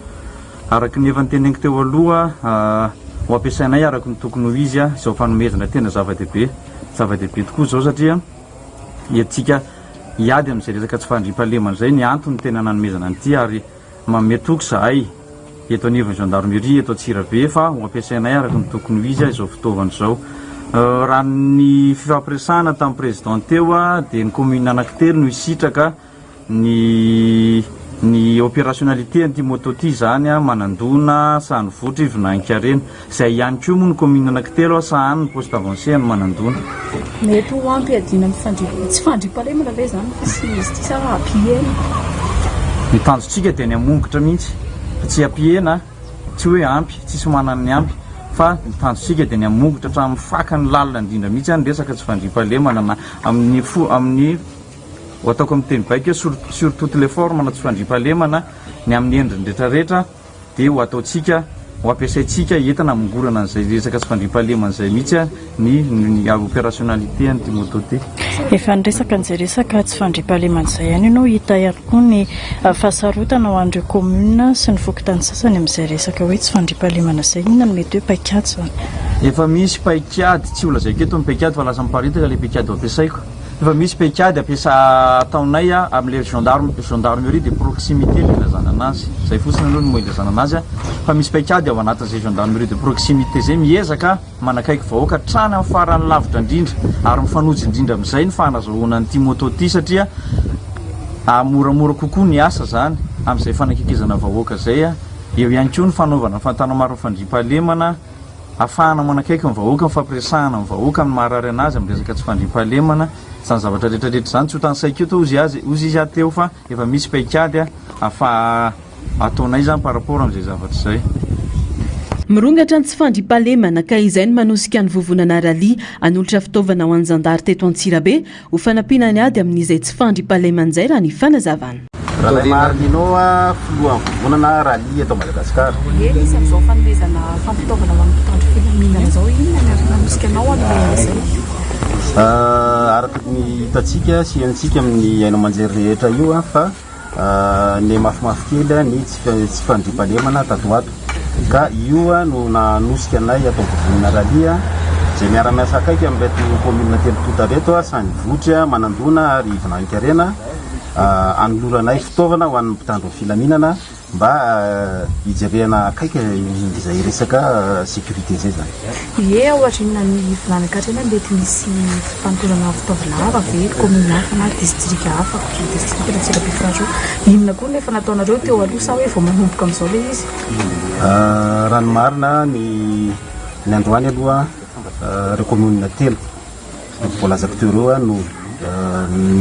araky ny efa nyteneniko teo aloha ho ampiasainay araky ny tokony ho izy a izao fanomezana tena zava-dehibe tokoa zao satria etsika hiady amin'izay resaka tsy fandriam-pahalemana zay ny antony tena nanomezana an'ity ary mametoko zahay eto anivon'ny gendarmerie eto Antsirabe fa ho ampiasainay araky ny tokony ho izy a izao fitaovana izao raha ny fifampiresahana tamin'ny président teo a dia ny commune anankitelo no hisitraka ny opérationnalité an'ity moto ty zany a Manandona Sahanovohitra Vinankarena izay ihany koa moa ny commune anankitelo a Sahany ny poste avancé ny Manandona mety ho ampiadiana tsy fandriam-pahalemana ve zany fa sy izy ty sa ampihena ny tanjotsika dia ny amongotra mihitsy tsy ampihena tsy hoe ampy tsisy manana ny ampy fa ny tanjotsika dia ny amongotra hatramin'ny fakany lalina indrindra mihitsy any resaka tsy fandriam-pahalemana na amin'ny ho ataoko amin'ny teny baika sur toutes les formes na tsy fandriam-pahalemana ny amin'ny endriny rehetrarehetra dia ho ataontsika ho ampiasaintsika entana mongorana an'izay resaka tsy fandriam-pahalemana izay mihitsy a ny opérationnalité an'ity moto ty efa nyresaka an'izay resaka tsy fandriam-pahalemana izay ihany ianao hita ihany koa ny fahasarotana ho an'ireo commune sy ny fokontany sasany amin'izay resaka hoe tsy fandriam-pahalemana izay inona no mety hoe paikady zany efa misy paikady tsy olazaiko eto ny paikady fa lasa miparitaka ilay paikady ho ampiasaiko efa misy paikady ampiasa ataonay a amin'ilay gendarmerie de proximité no ilazana anazy zay fotsiny aloha no mo ilazana anazy a fa misy paikady ao anatin'izay gendarmerie de proximité zay miezaka manakaiky vahoaka trany amin'ny farany lavitra indrindra ary mifanojo indrindra amin'izay ny fanazahoana n'ity moto ty satria moramora kokoa ny asa zany amin'izay fanakikizana vahoaka zay a eo ihany koa ny fanaovana fantana maro fandriam-pahalemana afahana manakaiky ny vahoaka mifampiresahana ny vahoaka amin'ny maharary anazy amin'ny resaka tsy fandriam-pahalemana zany zavatra rehetrarehetra zany tsy ho tansaiko eto ozy izy aty teo fa efa misy paikady a afa ataonay zany par rapport amin'izay zavatra izay mirongatra ny tsy fandriam-pahalemana ka izay ny manosika ny vovonana ralia hanolotra fitaovana ho an'zandary teto Antsirabe ho fanampiana ny ady amin'izay tsy fandriam-pahalemana izay raha ny fanazavana raha marinao a filohan'ny vovonana ralia eto Madagasikara eny izy amin'izao fanomezana fampitaovana ho an'ny mpitandro filaminana zao inona ny manosika anao amin'izay araky ny hitantsika sy antsika amin'ny aina aman-jery rehetra io a fa ny mafimafy kely ny tsy fandriam-pahalemana tatoato ka io a no nanosika anay atao vovonana ralia zay miara-miasa akaiky amin'reto commune telotota reto a Sahanovohitra Manandona ary Vinankarena anoloranay fitaovana ho an'ny mpitandro filaminana mba hijerena akaiky izay resaka sécurité zay zany ie ohatra inona ny Vinankarena mety misy fantorana fitaovana hafa ve commune hafa na district hafa district Antsirabe Frantso inona koa nefa nataonareo teo aloha sa hoe vao manomboka amin'izao le izy raha ny marina ny androany aloha reo commune telo voalazako teo reo a no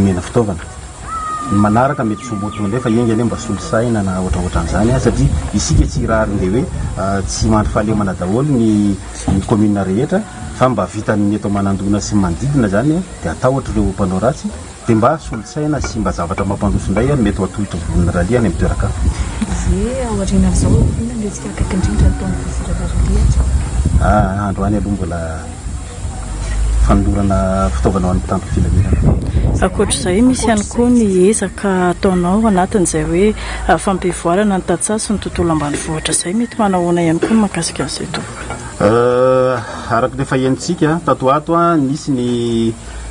mena fitaovana ny manaraka mety somoto ndefa engy ane mba solosaina na ohatraohatran'izany a satria isika tsy rarinde hoe tsy mandry fahalemana daholo ny commune rehetra fa mba vitany eto Manandona sy manodidina zany dia atahotra ireo mpanao ratsy dia mba solosaina sy mba zavatra mampandrosondray mety ho atohitra vovonana ralia any amin'ny toeraka ie aoriana zao inona netsika akaiky indrindra ataony vovonana ralia androany aloha mbola fanolorana fitaovana ho an'ny mpitandro filaminana akoatr'izay misy ihany koa ny ezaka ataonao anatin'izay hoe fampivoarana ny tantsaha sy ny tontolo ambanivohitra izay mety manahoana ihany koa ny mahakasika an'izay tompoko araky rehefa henontsika tato ato a nisy ny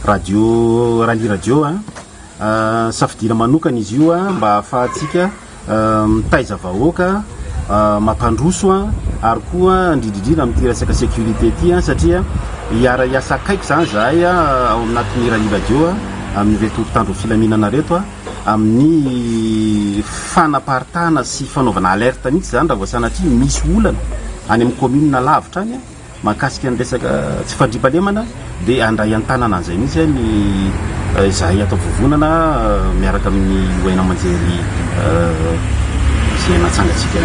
radio a safidina manokana izy io a mba ahafahantsika mitaiza vahoaka mampandroso a ary koa indrindrindrindra amin'ity resaka sécurité ty a satria hiara-iasa akaiky zany zahay a ao anatin'ny radio a amin'reto mpitandro filaminana reto a amin'ny fanaparitahana sy fanaovana alerta mihitsy zany raha voasanatria misy olana any amin'ny commune lavitra any mahakasika ny resaka tsy fandriam-pahalemana dia andray an-tanana an'izay mihitsy ny zahay atao vovonana miaraka amin'ny oaina aman-jery zay natsangatsika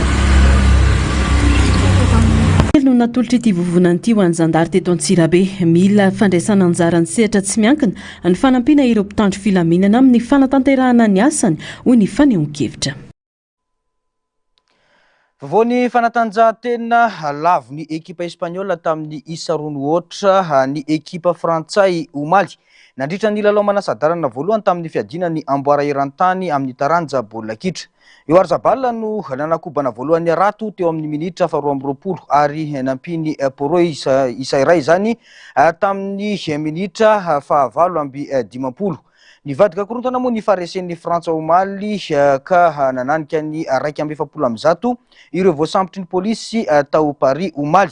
no natolotra ity vovonana ity ho an'ny zandary teto Antsirabe mila fandraisana anjarany sehatra tsy miankina ny fanampiana ireo mpitandro filaminana amin'ny fanatanterahana ny asany hoy ny fanehoan-kevitra vovoany fanatanjahantena lavy ny ekipa Espagnola tamin'ny isa roa ny ohatra ny ekipa frantsay omaly nandritra ny lalao manasadarana voalohany tamin'ny fiadinany amboara eran-tany amin'ny taranja baolina kitra. Eo Arzabal no nanakobana voalohany arato teo amin'ny minitra 4 ary nampiny Poroy isa iray zany tamin'ny minitra 9. Nivadika korontana moa ny faresen'ny Frantsa omaly ka nananika ny 270 ireo voasambotra ny polisy tao Paris omaly.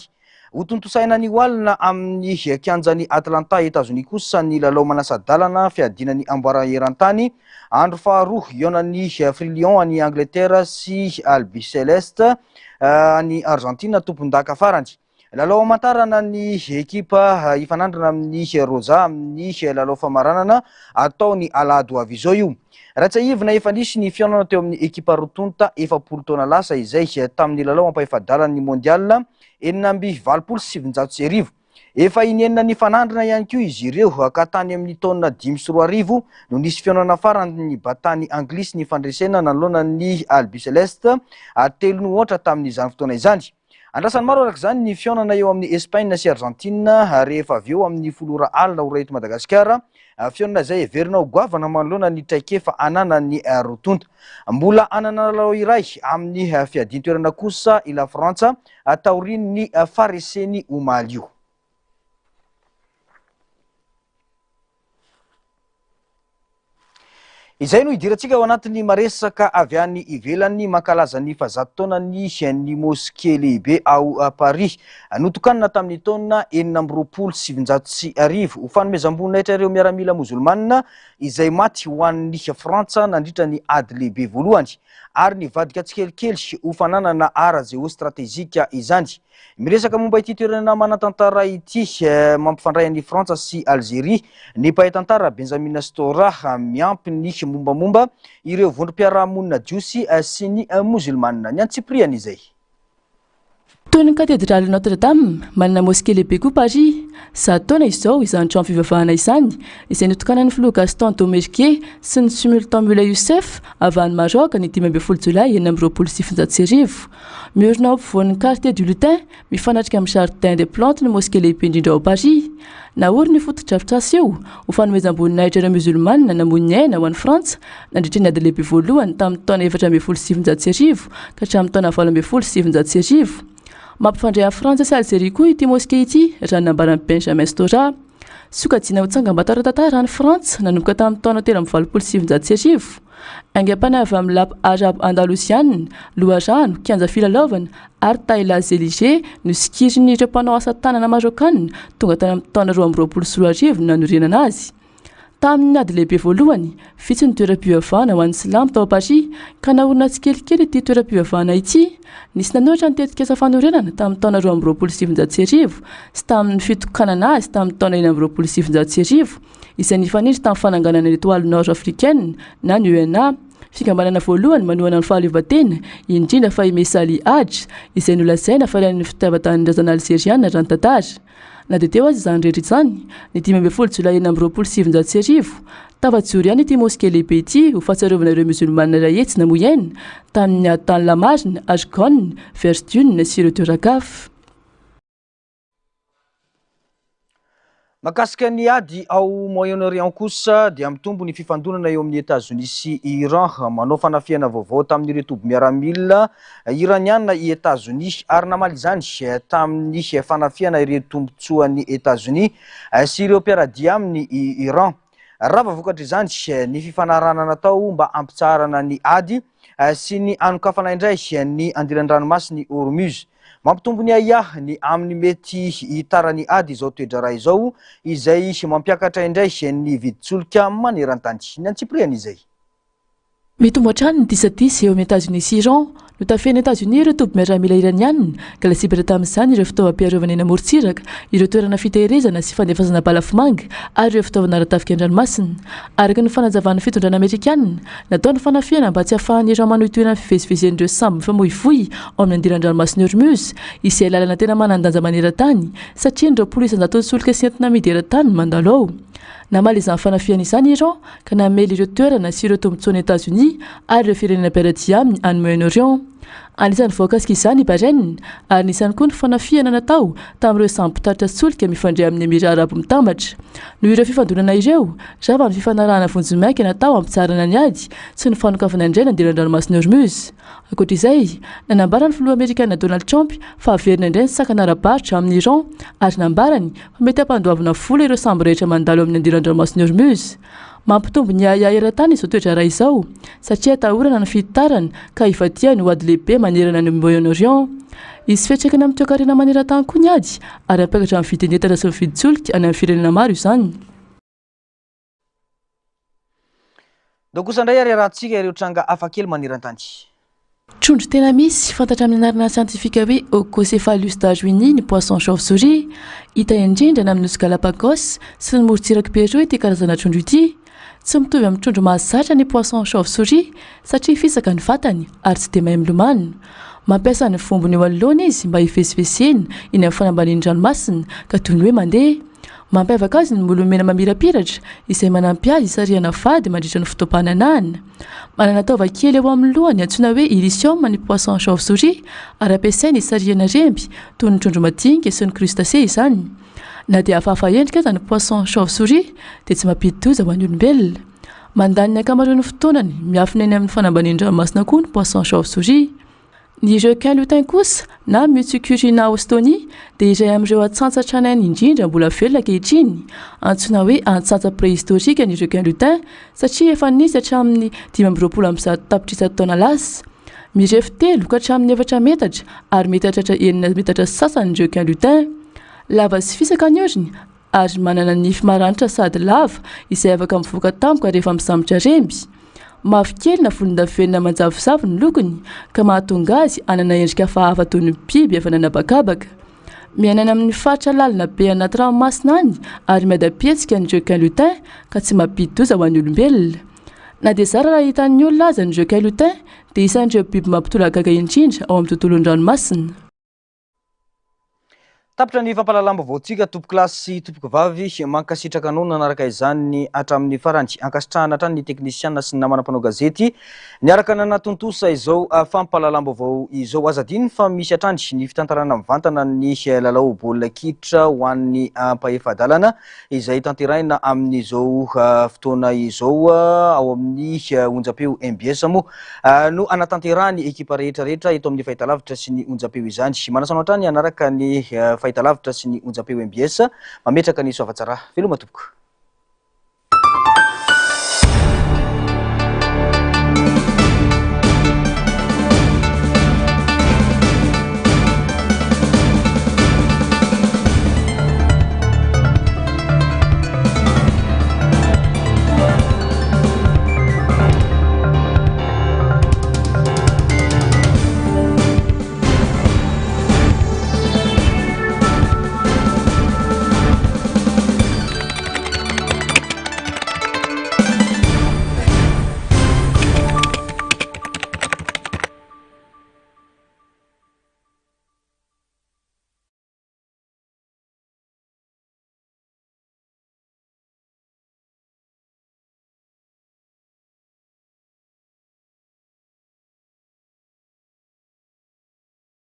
Hotontosaina ny olona amin'ny kianjany Atlanta Etats-Unis kosa ny lalao manasadalana fiadinany amboara eran-tany andro faharoa ionan'ny Frilion any Angleterre sy Albi Celeste any Argentine tompon-daka farany. Lalao amantarana ny ekipa ifanandrana amin'ny Rosa amin'ny lalao famaranana ataony alado avy izao io. Ratsahivina efa nisy ny fionana teo amin'ny ekipa rotonta 70 taona lasa izay tamin'ny lalao ampahefadalan'ny mondial 770. Efa inenina ny fanandrana ihany koa izy ireo ka tany amin'ny taona 5 no nisy fionana farany ny batany anglisy ny fandresena nanoloana ny Albi Celeste 3-0 tamin'izany fotoana izany. Andrasany maro araka zany ny fionana eo amin'ny Espagne sy Argentine rehefa avy eo amin'ny 10 alina ho reto Madagasikara. Fionana izay everina ho goavana manoloana ny traikefa anana ny rotonta. Mbola anana lalao iray amin'ny fiadin-toerana kosa ila Frantsa taorian'ny fareseny omaly io. Izay no idirantsika ao anatin'ny maresaka avy any ivelany mankalaza ny 100 taona ny mosquée lehibe ao Paris notokanina tamin'ny taona 1970 ho fanomezam-boninahitra ireo miaramila musulmana izay maty ho an'ny Frantsa nandritra ny ady lehibe voalohany ary nivadika tsikelikely ho fananana ara géostratégique izany. Miresaka momba ity toerana manatantara ity mampifandray an'ny Frantsa sy Algérie ny mpaitantara Benjamin Stora miampy ny mombamomba ireo vondrom-piarahamonina jiosy sy ny musulmana ny antsipriany izay. Toy ny cathédrale Notre-Dame manana mosquée lehibe koa Paris 100 taona izao izany trano fivavahana izany izay notokanan'ny filoha Gaston Doumergue sy ny Sultan Moulay Youssef avy any Maroc ny 12 Jolay 1927. Miorina ao ampovoan'ny quartier du Lutin mifanatrika amin'ny jardin des plantes ny mosquée lehibe indrindra ao Paris. Naory ny fotodrafitrasa io ho fanomezam-boninahitra ireo musulmana namon'ny aina ho an'ny Frantsa nandritra ny ady lehibe voalohany tamin'ny taona 1770 ka hatramin'ny taona 1770. Mampifandray a Frantsa sy Algérie koa ity mosquée ity raha nambaran'ny Benjamin Stora. Sokajiana ho tsangam-batarantantara any Frantsa nanomboka tamin'ny taona 1770. Aingam-panahy avy amin'ny lapa arabo andalousiana, loharano, kianja filalaovana ary tailaz Élysée no sikirin'ny ireo mpanao asa tanana marokana tonga tany amin'ny taona 2024 nanorenana azy. Tamin'ny ady lehibe voalohany, vitsy ny toeram-pivavahana ho an'ny silamo tao Paris ka naorina tsikelikely ity toeram-pivavahana ity. Nisy nanohitra ny tetikasa fanorenana tamin'ny taona 2027 sy tamin'ny fitokanana azy tamin'ny taona 1927 izay nifanindry tamin'ny fananganana ny étoile nord africaine na ny UNA. Fikambanana voalohany manohana ny fahaleovan-tena indrindra fa i Messali Hadj izay nolazaina fa ilain'ny fitiavan-tanindrazana algériana ran-tantara. Na dia teo azy izany rehetra izany ny 12 Jolay 1927 tafajoro ihany ity mosquée lehibe ity ho fahatsiarovana ireo musulmana rahetsy namoiaina tamin'ny ady-tany Lamarne, Argonne, Verdun sy ireo toeran-kafa. Makasika ny ady ao Moyen-Orient kosa dia mitombo ny fifandonana eo amin'ny États-Unis sy Iran manao fanafiana vaovao tamin'ireo toby miaramila iraniana i États-Unis ary namaly izany tamin'ny fanafiana ireo tombotsoan'ny États-Unis sy ireo mpiaradia amin'ny Iran. Raha vokatra izany ny fifanarana natao mba ampitsarana ny ady sy ny anokafana indray ny andiran-dranomasiny Hormuz. Mampitombo ny ny amin'ny mety hitarany ady izao toedrara izao izay mampiakatra indray ny viditsolika maneran-tany ny antsipriany izay. Mitombo hatrany ny disadisa eo amin'ny États-Unis sy Iran no tafen'ny États-Unis ireo toby miaramila iraniana ka lasibra tamin'izany ireo fitaovam-piarovana eny amorontsiraka, ireo toerana fitehirizana sy fandefasana balafomanga ary ireo fitaovana ara-tafika an-dranomasina. Araka ny fanajavan'ny fitondrana Amerikanina, natao ny fanafiana mba tsy ahafahan'ny Iran manohy toerana fivezivezen'ireo sambo mifamoivoy ao amin'ny andiran-dranomasina Hormuz izay lalana tena manandanja maneran-tany satria ireo polisy an-datony solika sy entina midy eran-tany mandalo ao. Namaly izany fanafiana izany Iran ka namely ireo toerana sy ireo tombotsoan'ny États-Unis ary ireo firenena mpiaradia amin'ny any Moyen-Orient. Anisan'ny voakasika izany Bahrain ary nisany koa ny fanafiana natao tamin'ireo sambotaritra solika mifandray amin'ny Émirats Arabes mitambatra. Noho ireo fifandonana ireo, zava ny fifanarahana vonjy-maika natao ampitsarana ny ady sy ny fanokafana indray nandiran-dranomasina Hormuz. Ankoatr'izay, nanambarany filoha Amerikana Donald Trump fa averina indray ny sakana ara-barotra amin'ny Iran ary nambarany fa mety hampandoavana vola ireo sambo rehetra mandalo amin'ny andiran-dranomasina Hormuz. Mampitombo ny era-tany izao toetra izao satria atahorana ny fitarana ka ivadia ny ady lehibe manerana ny Moyen-Orient. Izy fiantraikana amin'ny toekarena maneran-tany koa ny ady ary ampakatra amin'ny vidin'entana sy ny vidin-tsolika any amin'ny firenena maro izany. Dao kosa indray ary rahantsika ireo tranga hafakely maneran-tany. Trondro tena misy fantatra amin'ny anarana siantifika hoe Ococephalus dajoini ny poisson chauve-souris, hita indrindra amin'ny nosy Galapagos sy ny morontsiraka Pérou ity karazana trondro ity. Tsy mitovy amin'ny trondro mahazatra ny poisson chauve-souris satria fisaka ny vatany ary tsy dia mahay milomano. Mampiasa ny vombony eo anoloana izy mba hivesivesena eny amin'ny fanambaniny ranomasina ka toy ny hoe mandeha. Mampiavaka azy ny molomena mamirapiratra izay manampy azy hisarihana vady mandritra ny fotoam-pananahana. Manana taova kely eo amin'ny lohany antsoina hoe irisioma ny poisson chauve-souris ary ampiasaina hisarihana remby toy ny trondro madinika sy ny crustacé izany. Na dia hafahafa endrika aza ny poisson chauve-souris dia tsy mampidi-doza ho an'ny olombelona. Mandany ny ankamaroan'ny fotoanany miafina eny amin'ny fanambaniny ranomasina koa ny poisson chauve-souris. Ny requin lutin kosa na Mutucurina hostonia dia iray amin'ireo atsantsa tranainy indrindra mbola velona ankehitriny. Antsoina hoe atsantsa préhistorique ny requin lutin satria efa nisy hatramin'ny 520 tapitrisa taona lasa. Mirefy 3 ka hatramin'ny 4 metatra ary mety hatratra 9 metatra sasany ny requin lutin. Lava sy fisaka ny oriny ary manana nify maranitra sady lava izay afaka mivoaka tampoka rehefa misambotra remby. Mavokely na volondavenona manjavozavo ny lokony ka mahatonga azy anana endrika hafahafa toy ny biby efa nanabakabaka. Miainana amin'ny faritra lalina be anaty ranomasina any ary miada-pihetsika ny requin lutin ka tsy mampidi-doza ho an'ny olombelona. Na dia zara raha hitan'ny olona aza ny requin lutin dia isan'ireo biby mampitolagaga indrindra ao amin'ny tontolon'ny ranomasina. Tapitra ny fampahalalam-baovaontsika tompoko lasy sy tompoko vavy mankasitraka anao nanaraka izany hatramin'ny farany ankasitrahana hatrany ny teknisiana sy ny namana mpanao gazety niaraka nanatontosa izao fampahalalam-baovao izao azadiny fa misy hatrany ny fitantarana mivantana ny lalao baolina kitra ho an'ny mpahefadalana izay tanteraina amin'izao fotoana izao ao amin'ny onjapeo MBS moa no anatanterahany ekipa rehetrarehetra eto amin'ny fahitalavitra sy ny onjapeo izany. Manasana hatrany anaraka ny fahitalavitra sy ny onjapeo MBS mametraka ny soavatsara veloma tompoko.